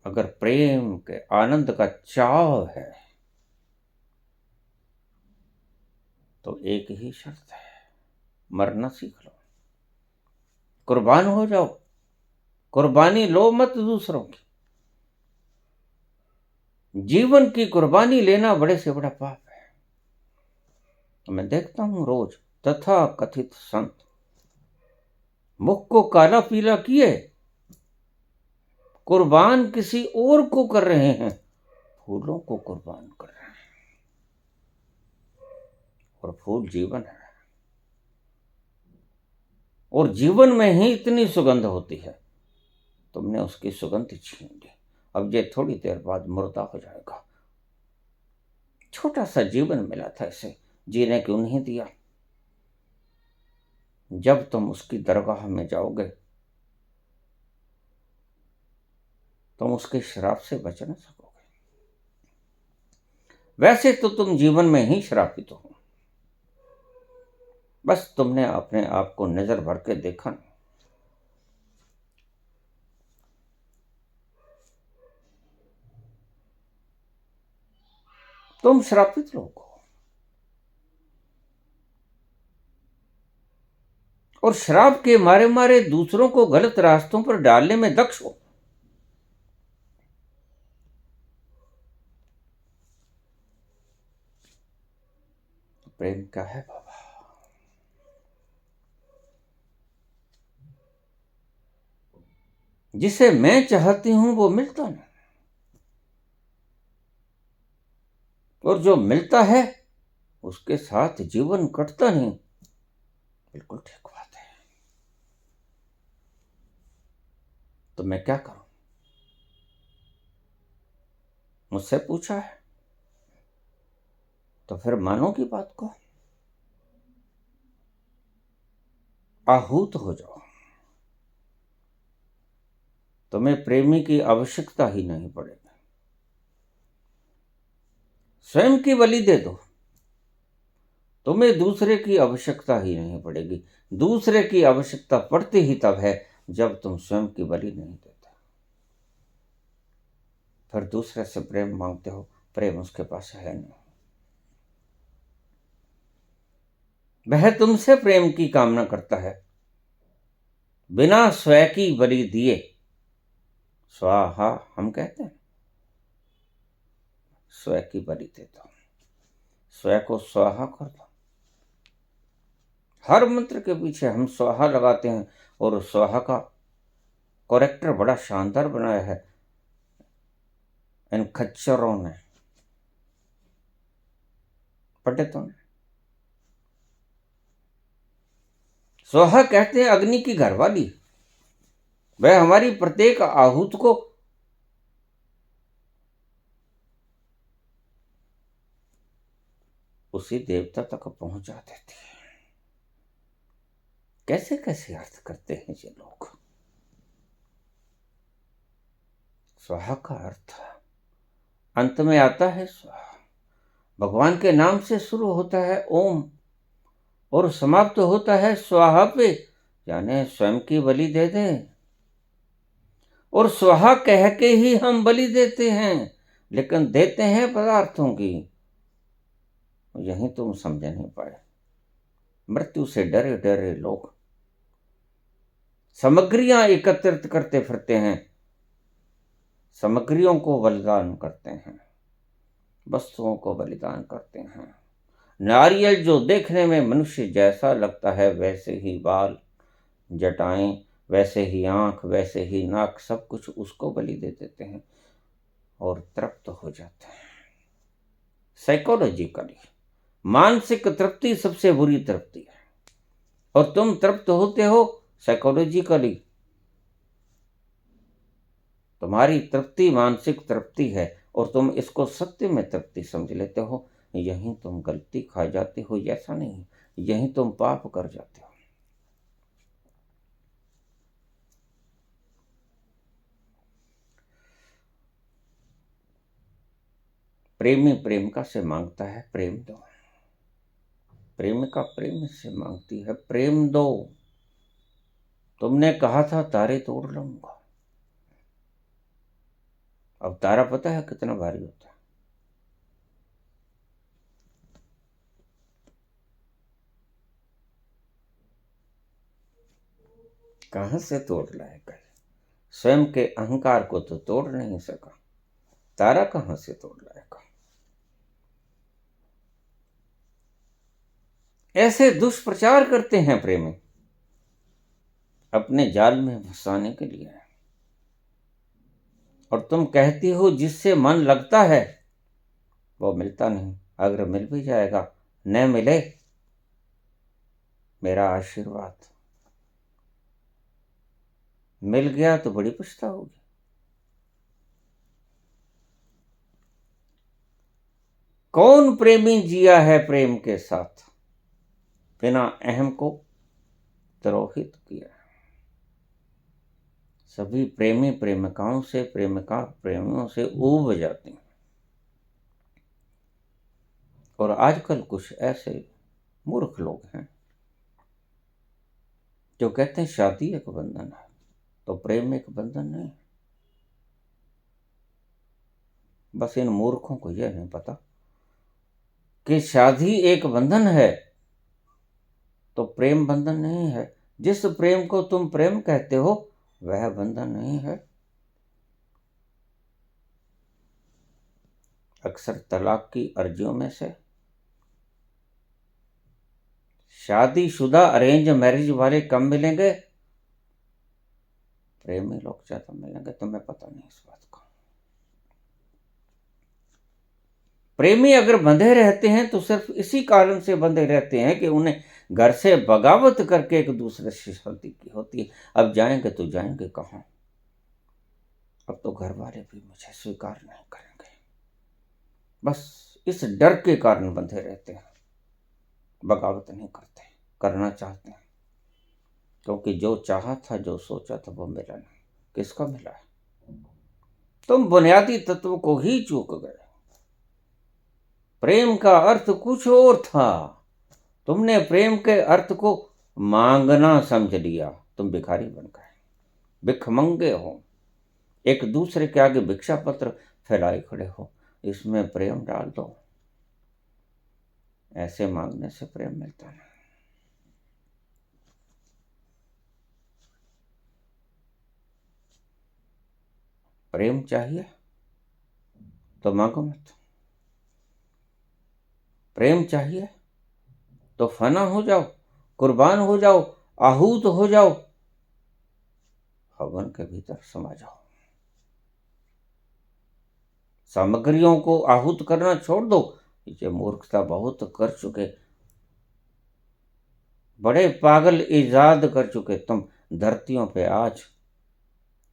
अगर प्रेम के आनंद का चाव है तो एक ही शर्त है, मरना सीख लो, कुर्बान हो जाओ। कुर्बानी लो मत दूसरों की। जीवन की कुर्बानी लेना बड़े से बड़ा पाप है। तो मैं देखता हूं रोज तथा कथित संत मुख को काला पीला किए कुर्बान किसी और को कर रहे हैं, फूलों को कुर्बान कर रहे हैं। और फूल जीवन है, और जीवन में ही इतनी सुगंध होती है, तुमने उसकी सुगंध छीन ली। अब ये थोड़ी देर बाद मुर्दा हो जाएगा। छोटा सा जीवन मिला था, इसे जीने क्यों नहीं दिया? जब तुम उसकी दरगाह में जाओगे, तुम उसके शराब से बच न सकोगे। वैसे तो तुम जीवन में ही शराबित हो, बस तुमने अपने आप को नजर भर के देखा नहीं। तुम श्रापित लोग हो, और शराब के मारे मारे दूसरों को गलत रास्तों पर डालने में दक्ष हो। प्रेम क्या है बाबा? जिसे मैं चाहती हूं वो मिलता नहीं, और जो मिलता है उसके साथ जीवन कटता नहीं। बिल्कुल ठीक बात है। तो मैं क्या करूं? मुझसे पूछा है तो फिर मानो की बात को, आहूत हो जाओ। तुम्हें प्रेमी की आवश्यकता ही नहीं पड़ेगी। स्वयं की बलि दे दो, तुम्हें दूसरे की आवश्यकता ही नहीं पड़ेगी। दूसरे की आवश्यकता पड़ती ही तब है जब तुम स्वयं की बलि नहीं देते। फिर दूसरे से प्रेम मांगते हो, प्रेम उसके पास है नहीं। वह तुमसे प्रेम की कामना करता है, बिना स्वयं की बलि दिए। स्वाहा हम कहते हैं, स्वयं की बलि दे दो, स्वयं को स्वाहा कर दो। हर मंत्र के पीछे हम स्वाहा लगाते हैं, और स्वाहा का करेक्टर बड़ा शानदार बनाया है इन खच्चरों ने, पंडितों ने। स्वाहा कहते हैं अग्नि की घरवाली। वह हमारी प्रत्येक आहूत को उसी देवता तक पहुंचा देती है। कैसे कैसे अर्थ करते हैं ये लोग। स्वाहा का अर्थ अंत में आता है स्वाहा। भगवान के नाम से शुरू होता है ओम, और समाप्त होता है स्वाहा पे, यानी स्वयं की बलि दे दें। और स्वाहा कह के ही हम बलि देते हैं, लेकिन देते हैं पदार्थों की। यही तुम समझ नहीं पाए। मृत्यु से डरे डरे लोग सामग्रियां एकत्रित करते फिरते हैं, सामग्रियों को बलिदान करते हैं, वस्तुओं को बलिदान करते हैं। नारियल जो देखने में मनुष्य जैसा लगता है, वैसे ही बाल, जटाएं, वैसे ही आंख, वैसे ही नाक, सब कुछ उसको बलि दे देते हैं और तृप्त हो जाते हैं। साइकोलॉजिकली मानसिक तृप्ति सबसे बुरी तृप्ति है, और तुम तृप्त होते हो साइकोलॉजिकली। तुम्हारी तृप्ति मानसिक तृप्ति है, और तुम इसको सत्य में तृप्ति समझ लेते हो। यहीं तुम गलती खा जाते हो, ऐसा नहीं, यहीं तुम पाप कर जाते हो। प्रेमी प्रेमिका से मांगता है प्रेम दो, प्रेमिका प्रेम से मांगती है प्रेम दो। तुमने कहा था तारे तोड़ लूंगा। अब तारा पता है कितना भारी होता है? कहां से तोड़ लाएगा? स्वयं के अहंकार को तो तोड़ नहीं सका, तारा कहां से तोड़ लाएगा? ऐसे दुष्प्रचार करते हैं प्रेमी। अपने जाल में फंसाने के लिए है। और तुम कहती हो जिससे मन लगता है वो मिलता नहीं। अगर मिल भी जाएगा, न मिले, मेरा आशीर्वाद। मिल गया तो बड़ी पछताओगी। कौन प्रेमी जिया है प्रेम के साथ, बिना अहम को द्रोहित किया। सभी प्रेमी प्रेमिकाओं से, प्रेमिका प्रेमियों से ऊब जाती हैं। और आजकल कुछ ऐसे मूर्ख लोग हैं जो कहते हैं शादी एक बंधन है, तो प्रेम एक बंधन नहीं। बस इन मूर्खों को यह नहीं पता कि शादी एक बंधन है तो प्रेम बंधन नहीं है। जिस प्रेम को तुम प्रेम कहते हो वह बंधन नहीं है। अक्सर तलाक की अर्जियों में से शादीशुदा अरेंज मैरिज वाले कम मिलेंगे, प्रेमी लोग ज्यादा मिलेंगे। तुम्हें पता नहीं इस बात का। प्रेमी अगर बंधे रहते हैं तो सिर्फ इसी कारण से बंधे रहते हैं कि उन्हें घर से बगावत करके एक दूसरे से शादी की होती है। अब जाएंगे तो जाएंगे कहाँ? अब तो घर वाले भी मुझे स्वीकार नहीं करेंगे। बस इस डर के कारण बंधे रहते हैं, बगावत नहीं करते। करना चाहते हैं क्योंकि जो चाहा था, जो सोचा था वो मिला नहीं। किसका मिला है? तुम बुनियादी तत्व को ही चूक गए। प्रेम का अर्थ कुछ और था। तुमने प्रेम के अर्थ को मांगना समझ लिया। तुम भिखारी बन गए, भिखमंगे हो, एक दूसरे के आगे भिक्षा पत्र फैलाए खड़े हो। इसमें प्रेम डाल दो। ऐसे मांगने से प्रेम मिलता नहीं। प्रेम चाहिए तो मांगो मत। प्रेम चाहिए तो फना हो जाओ, कुर्बान हो जाओ, आहूत हो जाओ, हवन के भीतर समा जाओ। सामग्रियों को आहूत करना छोड़ दो। ये मूर्खता बहुत कर चुके, बड़े पागल इजाद कर चुके तुम। धरतियों पे आज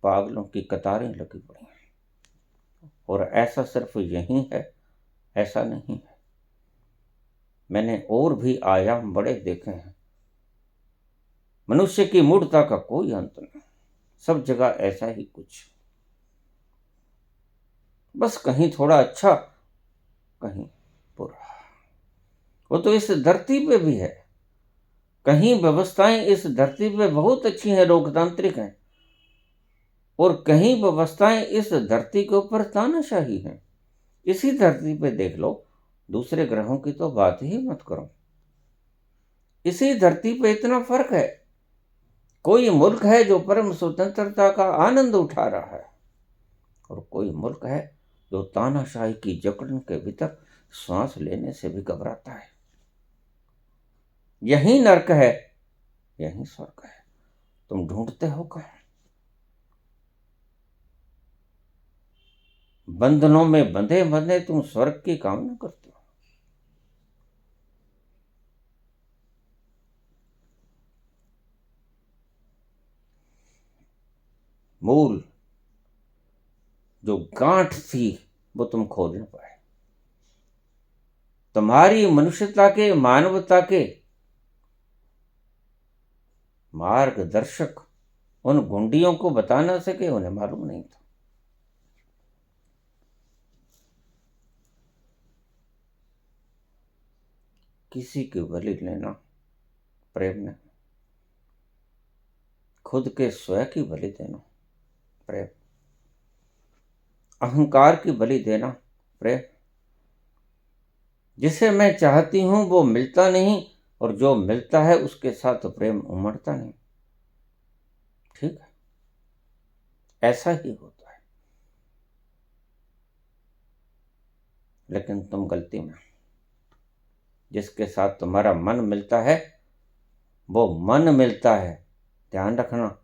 पागलों की कतारें लगी पड़ी हैं। और ऐसा सिर्फ यही है, ऐसा नहीं है। मैंने और भी आयाम बड़े देखे हैं। मनुष्य की मूर्खता का कोई अंत नहीं। सब जगह ऐसा ही कुछ। बस कहीं थोड़ा अच्छा, कहीं बुरा। वो तो इस धरती पे भी है। कहीं व्यवस्थाएं इस धरती पे बहुत अच्छी हैं, लोकतांत्रिक हैं, और कहीं व्यवस्थाएं इस धरती के ऊपर तानाशाही हैं। इसी धरती पे देख लो, दूसरे ग्रहों की तो बात ही मत करो। इसी धरती पे इतना फर्क है। कोई मुल्क है जो परम स्वतंत्रता का आनंद उठा रहा है, और कोई मुल्क है जो तानाशाही की जकड़न के भीतर सांस लेने से भी घबराता है। यही नरक है, यही स्वर्ग है। तुम ढूंढते हो कहाँ? बंधनों में बंधे बंधे तुम स्वर्ग की कामना करते हो। मूल जो गांठ थी वो तुम खोज न पाए। तुम्हारी मनुष्यता के, मानवता के मार्गदर्शक उन घुंडियों को बता ना सके, उन्हें मालूम नहीं था। किसी की बलि लेना प्रेम नहीं। खुद के स्वयं की बलि देना प्रेम। अहंकार की बलि देना प्रेम। जिसे मैं चाहती हूं वो मिलता नहीं, और जो मिलता है उसके साथ प्रेम उमड़ता नहीं। ठीक है, ऐसा ही होता है। लेकिन तुम गलती में, जिसके साथ तुम्हारा मन मिलता है वो मन मिलता है, ध्यान रखना।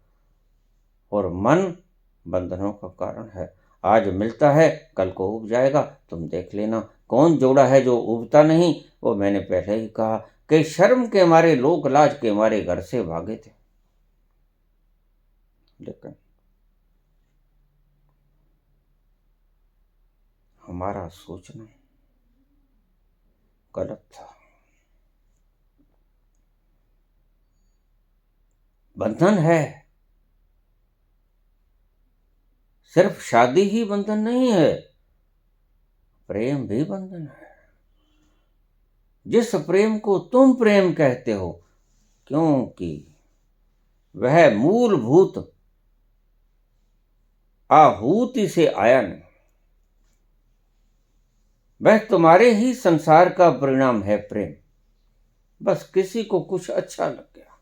और मन बंधनों का कारण है। आज मिलता है, कल को उब जाएगा। तुम देख लेना कौन जोड़ा है जो उबता नहीं। वो मैंने पहले ही कहा कि शर्म के मारे, लोक लाज के मारे घर से भागे थे। लेकिन हमारा सोचना गलत था। बंधन है, सिर्फ शादी ही बंधन नहीं है, प्रेम भी बंधन है। जिस प्रेम को तुम प्रेम कहते हो, क्योंकि वह मूलभूत आहूति से आया नहीं, वह तुम्हारे ही संसार का परिणाम है प्रेम। बस किसी को कुछ अच्छा लग गया,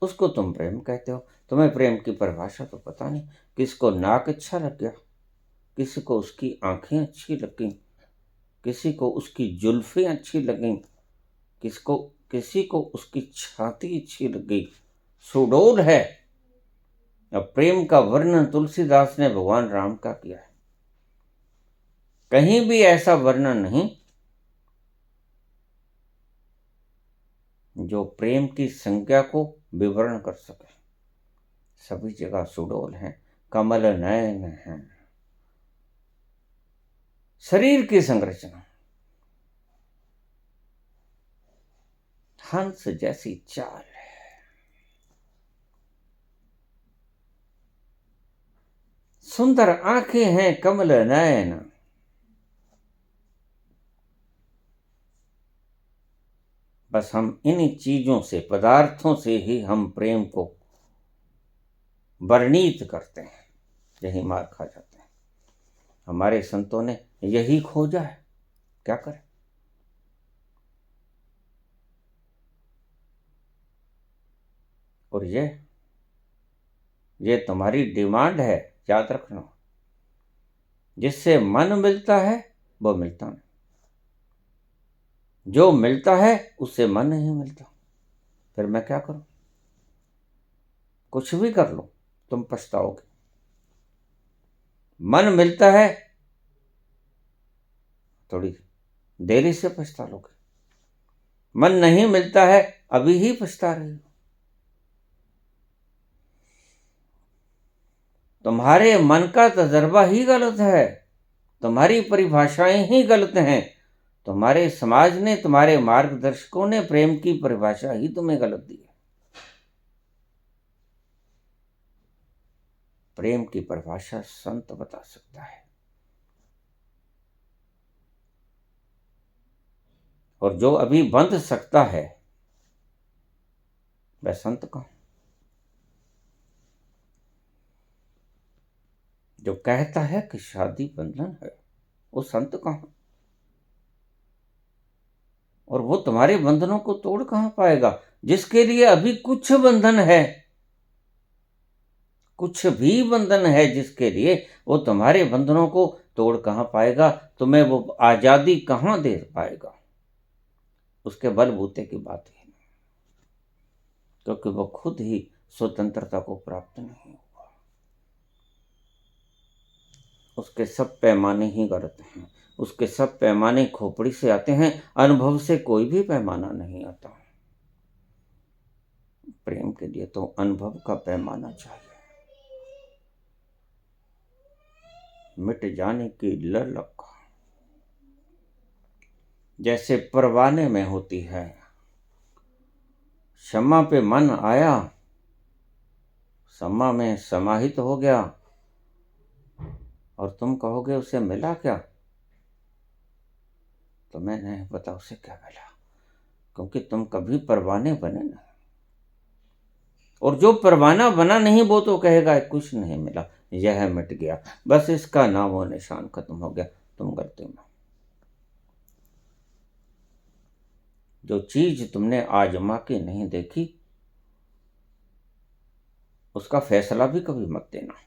उसको तुम प्रेम कहते हो। तुम्हें प्रेम की परिभाषा तो पता नहीं। किसको नाक अच्छा लग गया, किसी को उसकी आंखें अच्छी लगी, किसी को उसकी जुल्फें अच्छी लगीं, किसी को उसकी छाती अच्छी लग गई। सुडोल है। अब प्रेम का वर्णन तुलसीदास ने भगवान राम का किया है। कहीं भी ऐसा वर्णन नहीं जो प्रेम की संज्ञा को विवरण कर सके। सभी जगह सुडोल हैं, कमल नयन हैं। शरीर की संरचना हंस जैसी चाल है। सुंदर आंखें हैं, कमल नयन। बस हम इन चीजों से, पदार्थों से ही हम प्रेम को वर्णित करते हैं, यही मार खा जाते हैं। हमारे संतों ने यही खोजा है, क्या करें। और ये तुम्हारी डिमांड है, याद रखना। जिससे मन मिलता है वो मिलता नहीं, जो मिलता है उससे मन नहीं मिलता। फिर मैं क्या करूं? कुछ भी कर लो, तुम पछताओगे। मन मिलता है, थोड़ी देरी से पछता लोगे। मन नहीं मिलता है, अभी ही पछता रहे हो। तुम्हारे मन का तजर्बा ही गलत है, तुम्हारी परिभाषाएं ही गलत हैं। तुम्हारे समाज ने, तुम्हारे मार्गदर्शकों ने प्रेम की परिभाषा ही तुम्हें गलत दी है। प्रेम की परिभाषा संत बता सकता है। और जो अभी बंध सकता है वह संत कौन? जो कहता है कि शादी बंधन है, वो संत कौन? और वो तुम्हारे बंधनों को तोड़ कहां पाएगा? जिसके लिए अभी कुछ बंधन है, कुछ भी बंधन है जिसके लिए, वो तुम्हारे बंधनों को तोड़ कहां पाएगा? तुम्हें वो आजादी कहां दे पाएगा? उसके बलबूते की बात ही नहीं, क्योंकि वो खुद ही स्वतंत्रता को प्राप्त नहीं हुआ। उसके सब पैमाने ही गलत हैं, उसके सब पैमाने खोपड़ी से आते हैं। अनुभव से कोई भी पैमाना नहीं आता। प्रेम के लिए तो अनुभव का पैमाना चाहिए। मिट जाने की ललक जैसे परवाने में होती है। शम्मा पे मन आया, शम्मा में समाहित हो गया, और तुम कहोगे उसे मिला क्या? तो मैं नहीं पता उसे क्या मिला, क्योंकि तुम कभी परवाने बने नहीं। और जो परवाना बना नहीं वो तो कहेगा कुछ नहीं मिला, यह मिट गया, बस इसका नामो निशान खत्म हो गया। तुम गलती में। जो चीज तुमने आजमा के नहीं देखी, उसका फैसला भी कभी मत देना।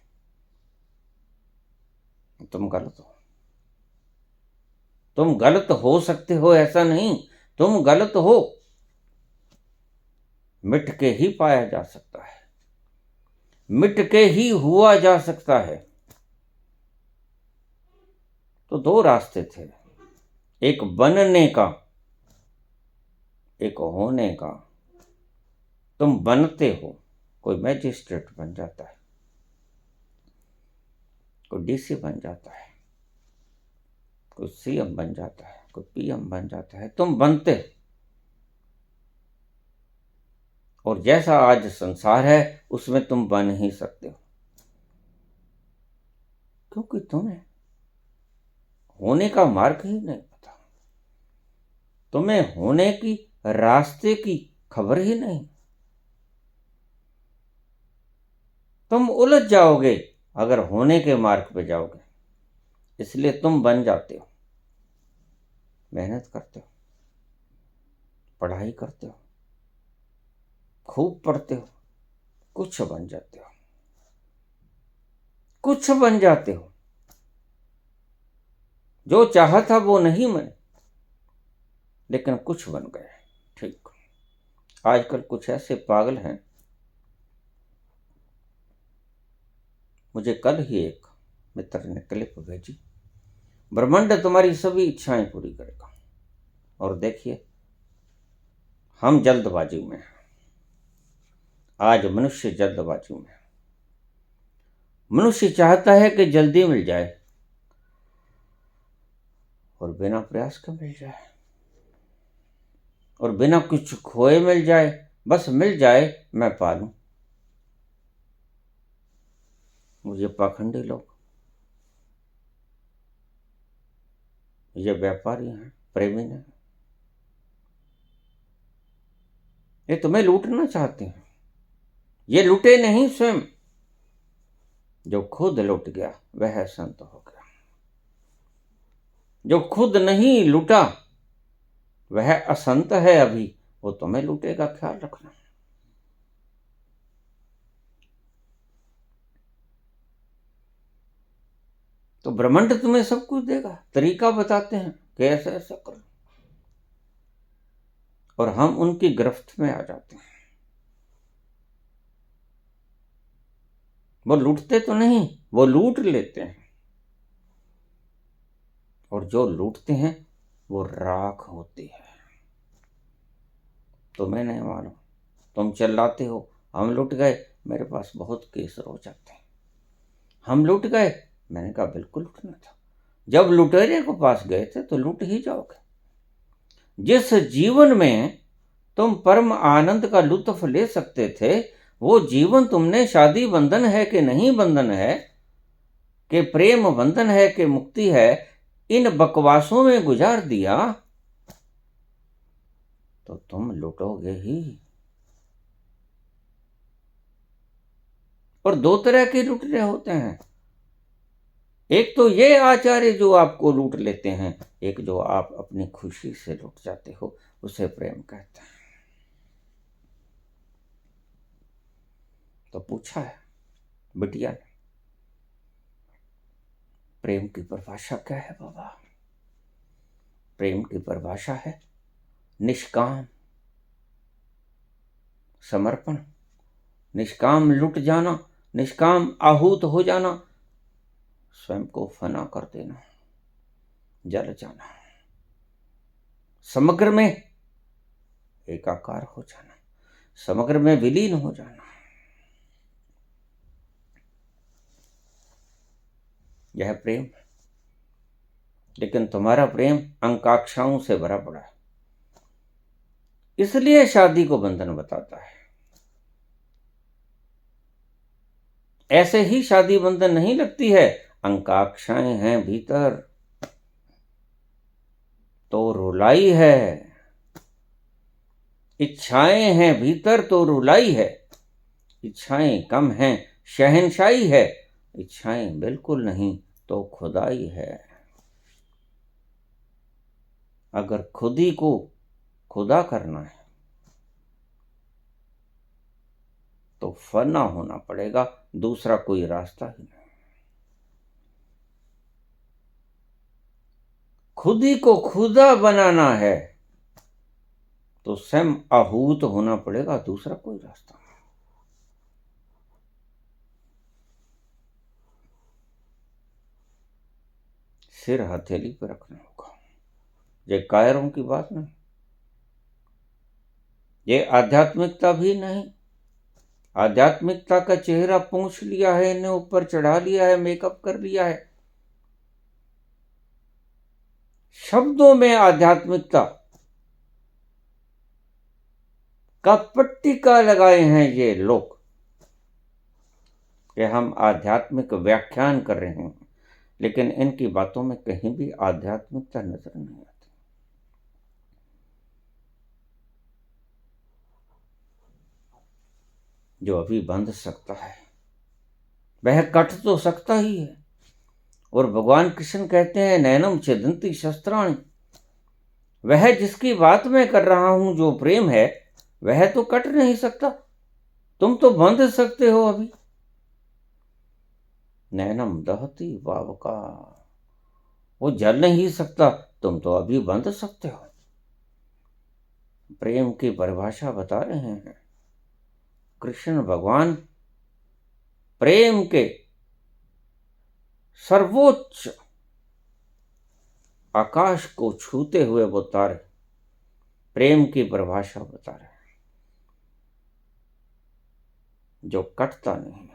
तुम गलत हो। तुम गलत हो सकते हो ऐसा नहीं, तुम गलत हो। मिट के ही पाया जा सकता है। मिट के ही हुआ जा सकता है। तो दो रास्ते थे, एक बनने का, एक होने का। तुम बनते हो, कोई मैजिस्ट्रेट बन जाता है, कोई डीसी बन जाता है, कोई सीएम बन जाता है, कोई पीएम बन जाता है। तुम बनते हो। और जैसा आज संसार है उसमें तुम बन ही सकते हो, क्योंकि तुम्हें होने का मार्ग ही नहीं पता, तुम्हें होने की रास्ते की खबर ही नहीं। तुम उलझ जाओगे अगर होने के मार्ग पे जाओगे। इसलिए तुम बन जाते हो, मेहनत करते हो, पढ़ाई करते हो, खूब पढ़ते हो, कुछ बन जाते हो, कुछ बन जाते हो। जो चाहा था वो नहीं बने, लेकिन कुछ बन गए। ठीक। आजकल कुछ ऐसे पागल हैं, मुझे कल ही एक मित्र ने क्लिप भेजी, ब्रह्मांड तुम्हारी सभी इच्छाएं पूरी करेगा। और देखिए, हम जल्दबाजी में हैं। आज मनुष्य जल्दबाजी में है। मनुष्य चाहता है कि जल्दी मिल जाए और बिना प्रयास के मिल जाए, और बिना कुछ खोए मिल जाए। बस मिल जाए, मैं पालूं। मुझे पाखंडी लोग, ये व्यापारी हैं, प्रेमी हैं, ये तुम्हें लूटना चाहते हैं। ये लूटे नहीं स्वयं, जो खुद लूट गया वह संत हो गया। जो खुद नहीं लूटा वह असंत है अभी, वो तुम्हें लूटेगा, ख्याल रखना। तो ब्रह्मांड तुम्हें सब कुछ देगा, तरीका बताते हैं कि ऐसा ऐसा करो, और हम उनकी गिरफ्त में आ जाते हैं। वो लूटते तो नहीं, वो लूट लेते हैं। और जो लूटते हैं वो राख होती है। तुम्हें नहीं मालूम, तुम चिल्लाते हो हम लूट गए, मेरे पास बहुत केस हो जाते हैं। हम लूट गए, मैंने कहा बिल्कुल लूटना था। जब लुटेरे को पास गए थे तो लूट ही जाओगे। जिस जीवन में तुम परम आनंद का लुत्फ ले सकते थे, वो जीवन तुमने शादी बंधन है कि नहीं बंधन है, कि प्रेम बंधन है कि मुक्ति है, इन बकवासों में गुजार दिया तो तुम लुटोगे ही। और दो तरह के लुटने होते हैं, एक तो ये आचार्य जो आपको लूट लेते हैं, एक जो आप अपनी खुशी से लूट जाते हो, उसे प्रेम कहते हैं। तो पूछा है बिटिया ने, प्रेम की परिभाषा क्या है बाबा? प्रेम की परिभाषा है निष्काम समर्पण, निष्काम लुट जाना, निष्काम आहूत हो जाना, स्वयं को फना कर देना, जल जाना, समग्र में एकाकार हो जाना, समग्र में विलीन हो जाना। यह प्रेम। लेकिन तुम्हारा प्रेम अंकाक्षाओं से भरा पड़ा है, इसलिए शादी को बंधन बताता है। ऐसे ही शादी बंधन नहीं लगती है, अंकाक्षाएं हैं भीतर तो रुलाई है, इच्छाएं हैं भीतर तो रुलाई है। इच्छाएं कम हैं शहनशाही है, इच्छाएं बिल्कुल नहीं तो खुदाई है। अगर खुद ही को खुदा करना है तो फना होना पड़ेगा, दूसरा कोई रास्ता ही नहीं। खुद ही को खुदा बनाना है तो स्वयं आहूत होना पड़ेगा, दूसरा कोई रास्ता नहीं। सिर हथेली पर रखना होगा। ये कायरों की बात नहीं, ये आध्यात्मिकता भी नहीं। आध्यात्मिकता का चेहरा पूंछ लिया है, इन्हें ऊपर चढ़ा लिया है, मेकअप कर लिया है। शब्दों में आध्यात्मिकता का पट्टिका लगाए हैं ये लोग कि हम आध्यात्मिक व्याख्यान कर रहे हैं, लेकिन इनकी बातों में कहीं भी आध्यात्मिकता नजर नहीं आती। जो अभी बंध सकता है वह कट तो सकता ही है। और भगवान कृष्ण कहते हैं नैनम छिदन्ति शस्त्राणि, वह जिसकी बात मैं कर रहा हूं जो प्रेम है वह तो कट नहीं सकता, तुम तो बंध सकते हो अभी। नैनम दहती वावका, वो जल नहीं सकता, तुम तो अभी बंध सकते हो। प्रेम की परिभाषा बता रहे हैं कृष्ण भगवान। प्रेम के सर्वोच्च आकाश को छूते हुए वो तारे प्रेम की परिभाषा बता रहे हैं, जो कटता नहीं,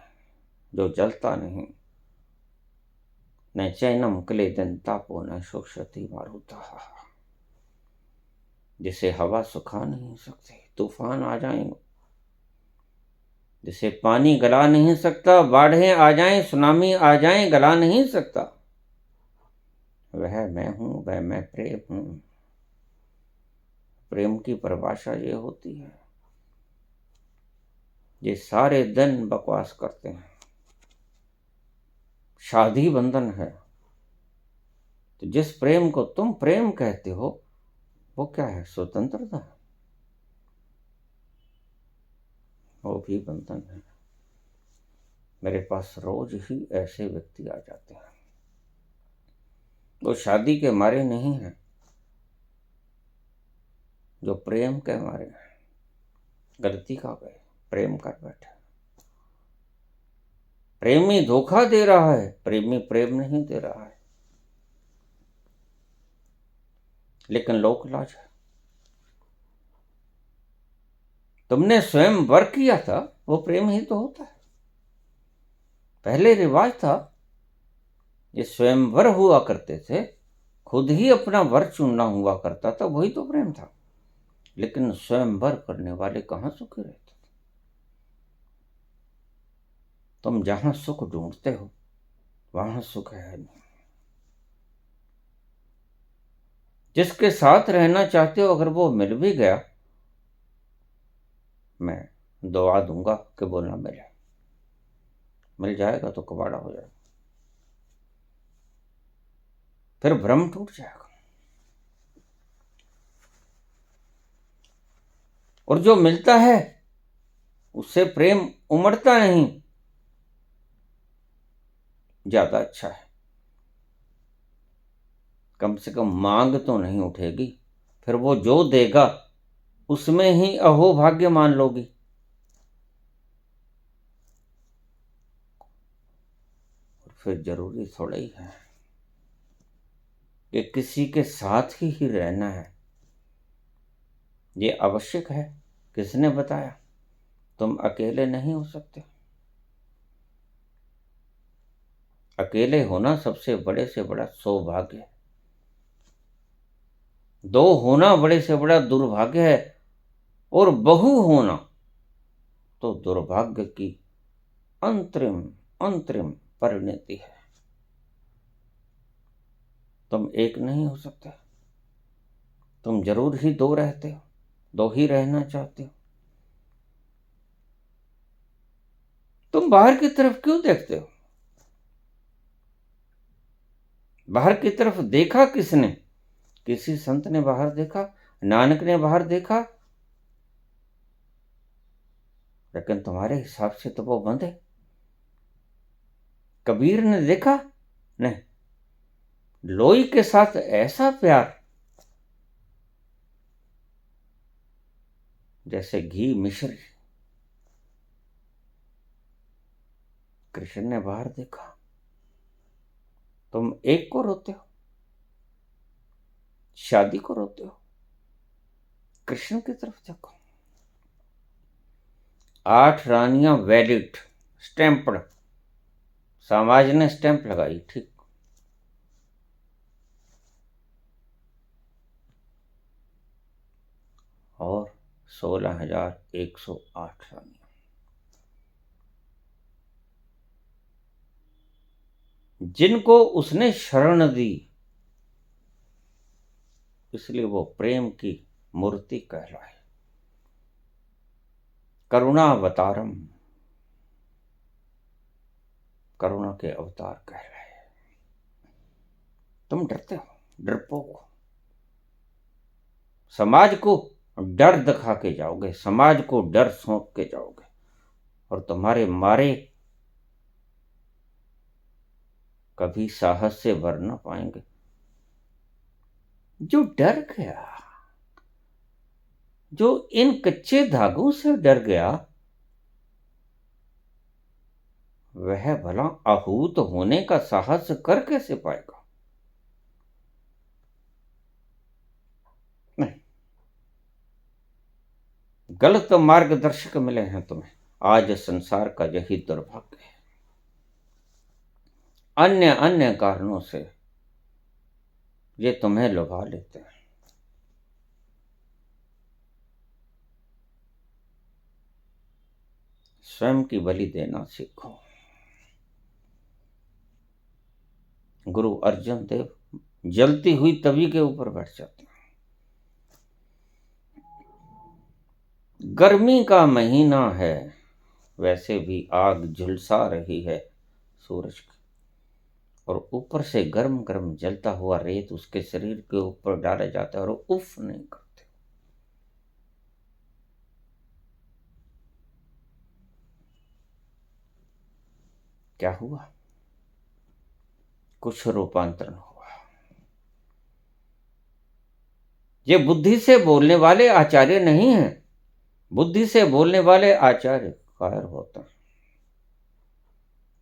जो जलता नहीं। न चैनम क्लेदन तापो न शोषति मारुतः, जिसे हवा सुखा नहीं सकती, तूफान आ जाएंगे, जिसे पानी गला नहीं सकता, बाढ़ें आ जाएं, सुनामी आ जाएं, गला नहीं सकता, वह मैं हूं, वह मैं प्रेम हूं। प्रेम की परिभाषा ये होती है। ये सारे दिन बकवास करते हैं, शादी बंधन है। तो जिस प्रेम को तुम प्रेम कहते हो वो क्या है? स्वतंत्रता, वो भी बंधन है। मेरे पास रोज ही ऐसे व्यक्ति आ जाते हैं, वो शादी के मारे नहीं हैं, जो प्रेम के मारे हैं। गलती खा गए, प्रेम कर बैठे। प्रेमी धोखा दे रहा है, प्रेमी प्रेम नहीं दे रहा है। लेकिन लोक लाज है। तुमने स्वयं वर किया था, वो प्रेम ही तो होता है। पहले रिवाज था, ये स्वयंवर हुआ करते थे, खुद ही अपना वर चुनना हुआ करता था, वही तो प्रेम था। लेकिन स्वयंवर करने वाले कहां सुखी रहते थे? तुम जहां सुख ढूंढते हो वहां सुख है नहीं। जिसके साथ रहना चाहते हो अगर वो मिल भी गया, मैं दुआ दूंगा कि वो ना मिले। मिल जाएगा तो कबाड़ा हो जाएगा, फिर भ्रम टूट जाएगा। और जो मिलता है उससे प्रेम उमड़ता नहीं, ज्यादा अच्छा है। कम से कम मांग तो नहीं उठेगी, फिर वो जो देगा उसमें ही अहोभाग्य मान लोगी। और फिर जरूरी थोड़ा ही है कि किसी के साथ ही रहना है, ये आवश्यक है। किसने बताया? तुम अकेले नहीं हो सकते। अकेले होना सबसे बड़े से बड़ा सौभाग्य है। दो होना बड़े से बड़ा दुर्भाग्य है, और बहु होना तो दुर्भाग्य की अंतरिम अंतरिम परिणति है। तुम एक नहीं हो सकते, तुम जरूर ही दो रहते हो, दो ही रहना चाहते हो। तुम बाहर की तरफ क्यों देखते हो? बाहर की तरफ देखा किसने? किसी संत ने बाहर देखा, नानक ने बाहर देखा, लेकिन तुम्हारे हिसाब से तो वो बंद है। कबीर ने देखा? नहीं। लोई के साथ ऐसा प्यार जैसे घी मिश्री। कृष्ण ने बाहर देखा। तुम एक को रोते हो, शादी को रोते हो? कृष्ण की तरफ देखो। 8 रानियां वैलिड, स्टैंप्ड, समाज ने स्टैंप लगाई, ठीक। और 16,108 रानियां, जिनको उसने शरण दी, इसलिए वो प्रेम की मूर्ति कहलाए। करुणावतारम, करुणा के अवतार कहलाए। तुम डरते हो, डरपोक हो। समाज को डर दिखा के जाओगे, समाज को डर सौंप के जाओगे, और तुम्हारे मारे कभी साहस से भर ना पाएंगे। जो डर गया, जो इन कच्चे धागों से डर गया, वह भला आहूत होने का साहस कर कैसे पाएगा? नहीं, गलत मार्गदर्शक मिले हैं तुम्हें। आज संसार का यही दुर्भाग्य है। अन्य अन्य कारणों से ये तुम्हें लुभा लेते हैं। स्वयं की बलि देना सीखो। गुरु अर्जन देव जलती हुई तवी के ऊपर बैठ जाते हैं। गर्मी का महीना है, वैसे भी आग झुलसा रही है सूरज की, और ऊपर से गर्म गर्म जलता हुआ रेत उसके शरीर के ऊपर डाला जाता है और उफ नहीं करते। क्या हुआ? कुछ रूपांतरण हुआ। ये बुद्धि से बोलने वाले आचार्य नहीं हैं। बुद्धि से बोलने वाले आचार्य कायर होते हैं,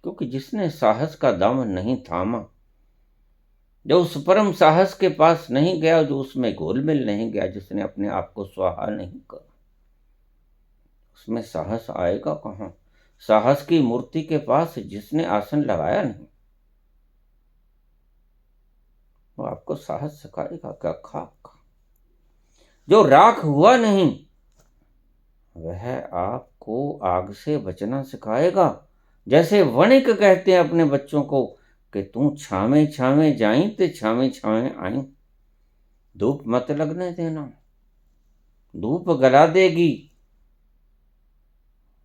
क्योंकि जिसने साहस का दामन नहीं थामा, जो उस परम साहस के पास नहीं गया, जो उसमें घुल मिल नहीं गया, जिसने अपने आप को स्वाहा नहीं करा, उसमें साहस आएगा कहां? साहस की मूर्ति के पास जिसने आसन लगाया नहीं, वो आपको साहस सिखाएगा क्या? खाक। जो राख हुआ नहीं, वह आपको आग से बचना सिखाएगा। जैसे वणिक कहते हैं अपने बच्चों को कि तू छावे छावे जाई ते छावे छावे आई। धूप मत लगने देना, धूप गला देगी।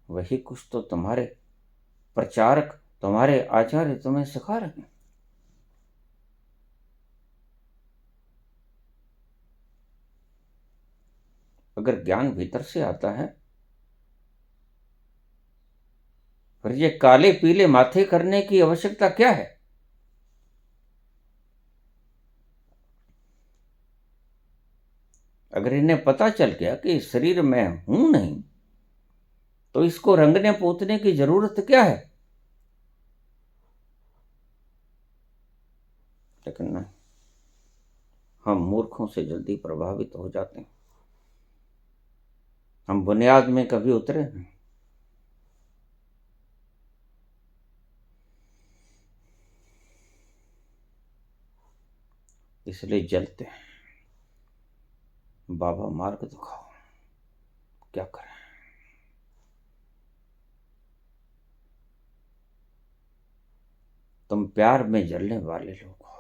वही कुछ तो तुम्हारे प्रचारक, तुम्हारे आचार्य तुम्हें सिखा रहे हैं। अगर ज्ञान भीतर से आता है, फिर ये काले पीले माथे करने की आवश्यकता क्या है? अगर इन्हें पता चल गया कि इस शरीर में हूं नहीं, तो इसको रंगने पोतने की जरूरत क्या है? लेकिन नहीं, हम मूर्खों से जल्दी प्रभावित हो जाते हैं। हम बुनियाद में कभी उतरे नहीं। इसलिए जलते हैं। बाबा मार्ग दिखाओ, क्या करें? तुम प्यार में जलने वाले लोग हो,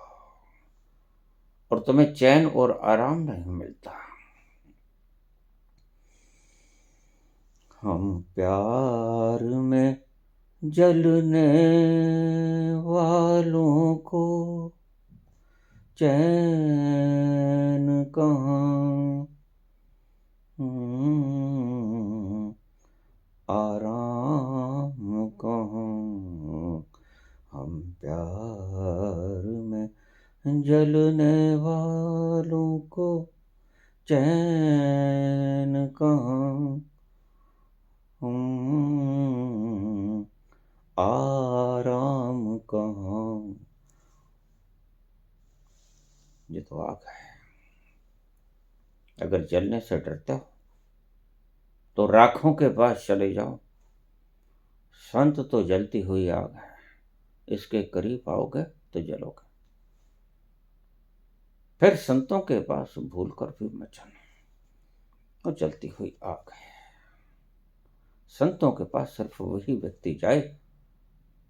और तुम्हें चैन और आराम नहीं मिलता। हम प्यार में जलने वालों को चैन कहाँ, आराम कहाँ। हम प्यार में जलने वालों को चैन कहाँ, आराम कहाँ। ये तो आग है। अगर जलने से डरते हो तो राखों के पास चले जाओ। संत तो जलती हुई आग है, इसके करीब आओगे तो जलोगे। फिर संतों के पास भूल कर भी मत जाना, वो जलती हुई आग है। संतों के पास सिर्फ वही व्यक्ति जाए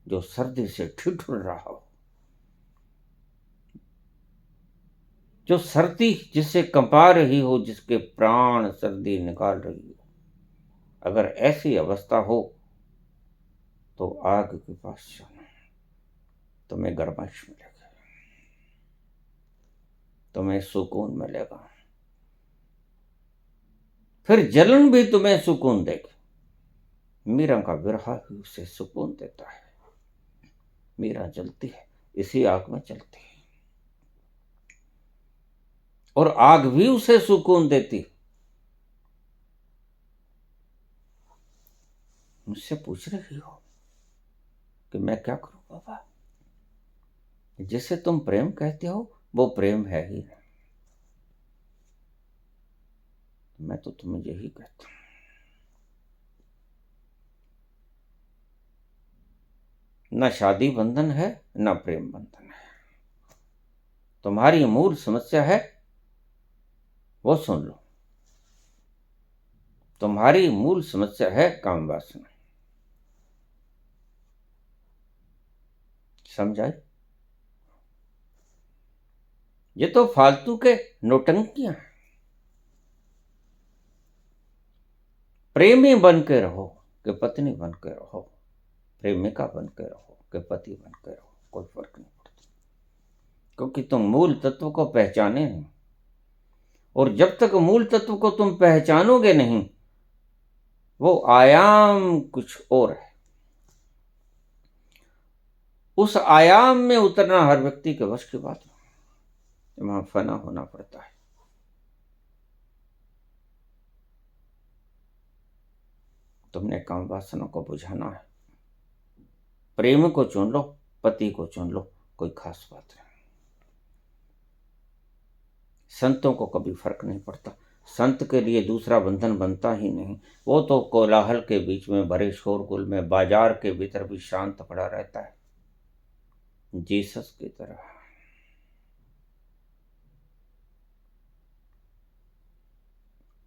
जो सर्दी से ठिठुर रहा हो, जो सर्दी जिससे कंपा रही हो, जिसके प्राण सर्दी निकाल रही हो। अगर ऐसी अवस्था हो तो आग के पास जाना, तुम्हें गर्माइश मिलेगी, तुम्हें सुकून मिलेगा, फिर जलन भी तुम्हें सुकून देगी। मीरा का विरह भी उसे सुकून देता है। मीरा जलती है, इसी आग में जलती है, और आग भी उसे सुकून देती। मुझसे पूछ रही हो कि मैं क्या करूं बाबा? जिसे तुम प्रेम कहते हो वो प्रेम है ही नहीं। मैं तो तुम्हें यही कहता हूं, न शादी बंधन है न प्रेम बंधन है। तुम्हारी मूल समस्या है वो सुन लो। तुम्हारी मूल समस्या है काम वासना। समझाई? ये तो फालतू के नौटंकियां हैं। प्रेमी बन के रहो कि पत्नी बन के रहो, प्रेमिका बन के रहो कि पति बन के रहो, कोई फर्क नहीं पड़ता, क्योंकि तुम मूल तत्व को पहचाने नहीं। और जब तक मूल तत्व को तुम पहचानोगे नहीं, वो आयाम कुछ और है। उस आयाम में उतरना हर व्यक्ति के वश की बात नहीं, वहां फना होना पड़ता है। तुमने काम वासना को बुझाना है, प्रेम को चुन लो, पति को चुन लो, कोई खास बात नहीं। संतों को कभी फर्क नहीं पड़ता। संत के लिए दूसरा बंधन बनता ही नहीं। वो तो कोलाहल के बीच में भरे शोरगुल में बाजार के भीतर भी शांत पड़ा रहता है, जीसस की तरह।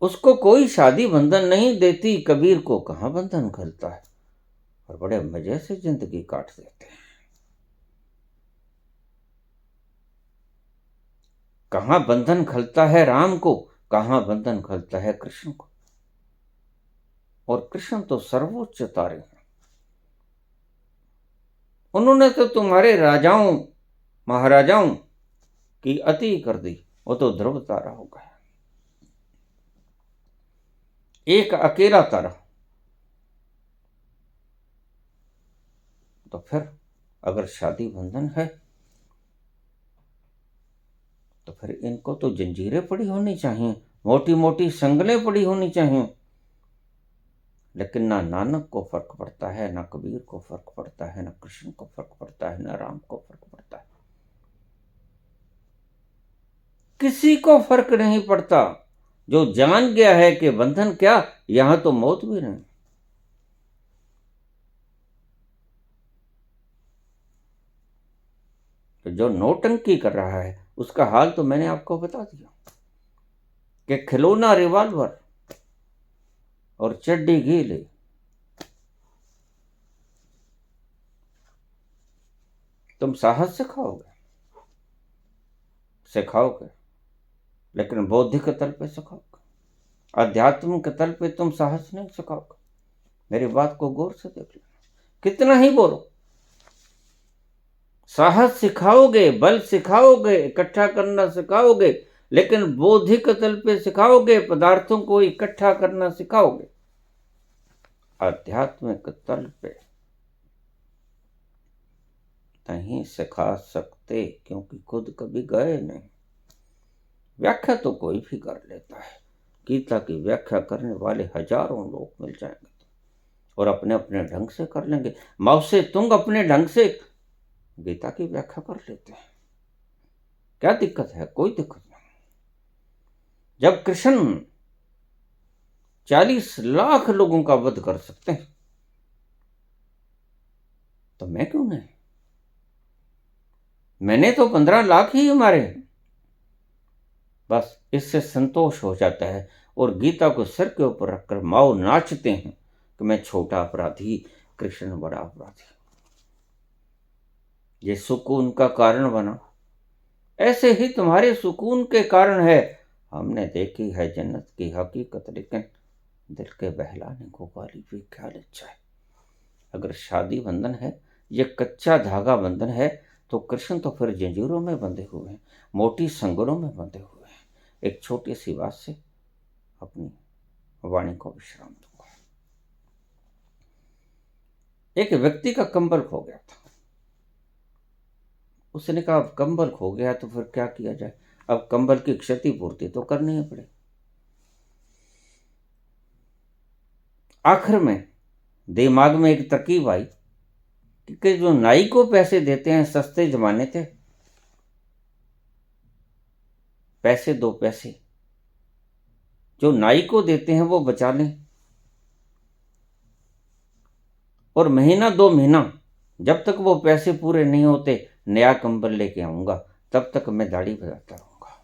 उसको कोई शादी बंधन नहीं देती। कबीर को कहां बंधन खलता है, और बड़े मजे से जिंदगी काट देते हैं। कहां बंधन खलता है राम को, कहां बंधन खलता है कृष्ण को। और कृष्ण तो सर्वोच्च तारे हैं। उन्होंने तो तुम्हारे राजाओं महाराजाओं की अति कर दी। वो तो ध्रुव तारा हो गया, एक अकेला तारा। तो फिर अगर शादी बंधन है तो फिर इनको तो जंजीरें पड़ी होनी चाहिए, मोटी मोटी संगलें पड़ी होनी चाहिए। लेकिन ना नानक को फर्क पड़ता है, ना कबीर को फर्क पड़ता है, ना कृष्ण को फर्क पड़ता है, ना राम को फर्क पड़ता है। किसी को फर्क नहीं पड़ता। जो जान गया है कि बंधन क्या, यहां तो मौत भी नहीं। तो जो नौटंकी कर रहा है उसका हाल तो मैंने आपको बता दिया कि खिलौना रिवॉल्वर और चड्डी गीले। तुम साहस सिखाओगे, लेकिन बौद्धिक तल पे सिखाओगे। आध्यात्मिक तल पे तुम साहस नहीं सिखाओगे। मेरी बात को गौर से देख लेना। कितना ही बोलो, साहस सिखाओगे, बल सिखाओगे, इकट्ठा करना सिखाओगे, लेकिन बौद्धिक तल पे सिखाओगे, पदार्थों को इकट्ठा करना सिखाओगे। आध्यात्मिक तल पे नहीं सिखा सकते, क्योंकि खुद कभी गए नहीं। व्याख्या तो कोई भी कर लेता है। गीता की व्याख्या करने वाले हजारों लोग मिल जाएंगे और अपने अपने ढंग से कर लेंगे। माओ से तुंग अपने ढंग से गीता की व्याख्या कर लेते हैं, क्या दिक्कत है? कोई दिक्कत नहीं। जब कृष्ण 40 लाख लोगों का वध कर सकते हैं तो मैं क्यों नहीं? मैंने तो 15 लाख ही मारे। बस इससे संतोष हो जाता है और गीता को सिर के ऊपर रखकर माओ नाचते हैं कि मैं छोटा अपराधी, कृष्ण बड़ा अपराधी। ये सुकून का कारण बना, ऐसे ही तुम्हारे सुकून के कारण है। हमने देखी है जन्नत की हकीकत, लेकिन दिल के बहलाने को वाली भी क्या लज्जा है। अगर शादी बंधन है, ये कच्चा धागा बंधन है, तो कृष्ण तो फिर जंजीरों में बंधे हुए हैं, मोटी संगरों में बंधे हुए हैं। एक छोटी सी बात से अपनी वाणी को विश्राम दूंगा। एक व्यक्ति का कंबल खो गया था। उसने कहा अब कंबल खो गया तो फिर क्या किया जाए, अब कंबल की क्षतिपूर्ति तो करनी ही पड़े। आखिर में दिमाग में एक तरकीब आई कि जो नाई को पैसे देते हैं, सस्ते जमाने थे, पैसे 2 पैसे जो नाई को देते हैं वो बचा लें, और महीना 2 महीना जब तक वो पैसे पूरे नहीं होते नया कंबल लेके आऊंगा, तब तक मैं दाढ़ी बजाता रहूंगा।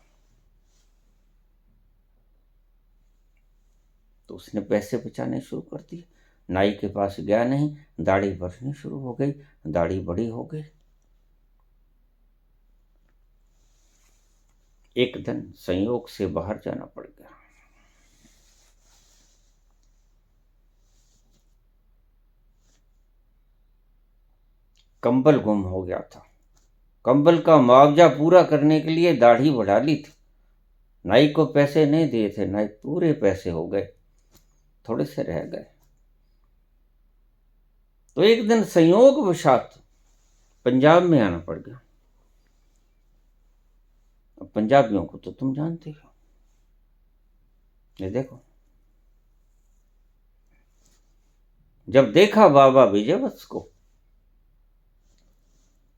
तो उसने पैसे बचाने शुरू कर दिए। नाई के पास गया नहीं, दाढ़ी बढ़नी शुरू हो गई, दाढ़ी बड़ी हो गई। एक दिन संयोग से बाहर जाना पड़ गया। कंबल गुम हो गया था। कंबल का मुआवजा पूरा करने के लिए दाढ़ी बढ़ा ली थी। नाई को पैसे नहीं दिए थे, नाई पूरे पैसे हो गए, थोड़े से रह गए। तो एक दिन संयोगवशात पंजाब में आना पड़ गया। अब पंजाबियों को तो तुम जानते हो। ये देखो, जब देखा बाबा विजयवत्स को,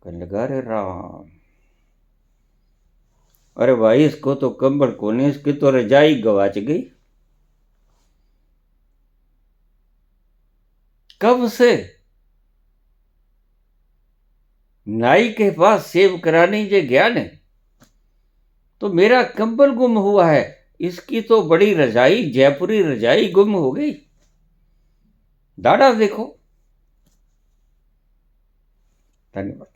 कहने लगा अरे राम, अरे भाई इसको तो कंबल कोने, इसकी तो रजाई गवाच गई। कब से नाई के पास सेव कराने जे गया ने, तो मेरा कंबल गुम हुआ है, इसकी तो बड़ी रजाई, जयपुरी रजाई गुम हो गई। दाढ़ा देखो। धन्यवाद।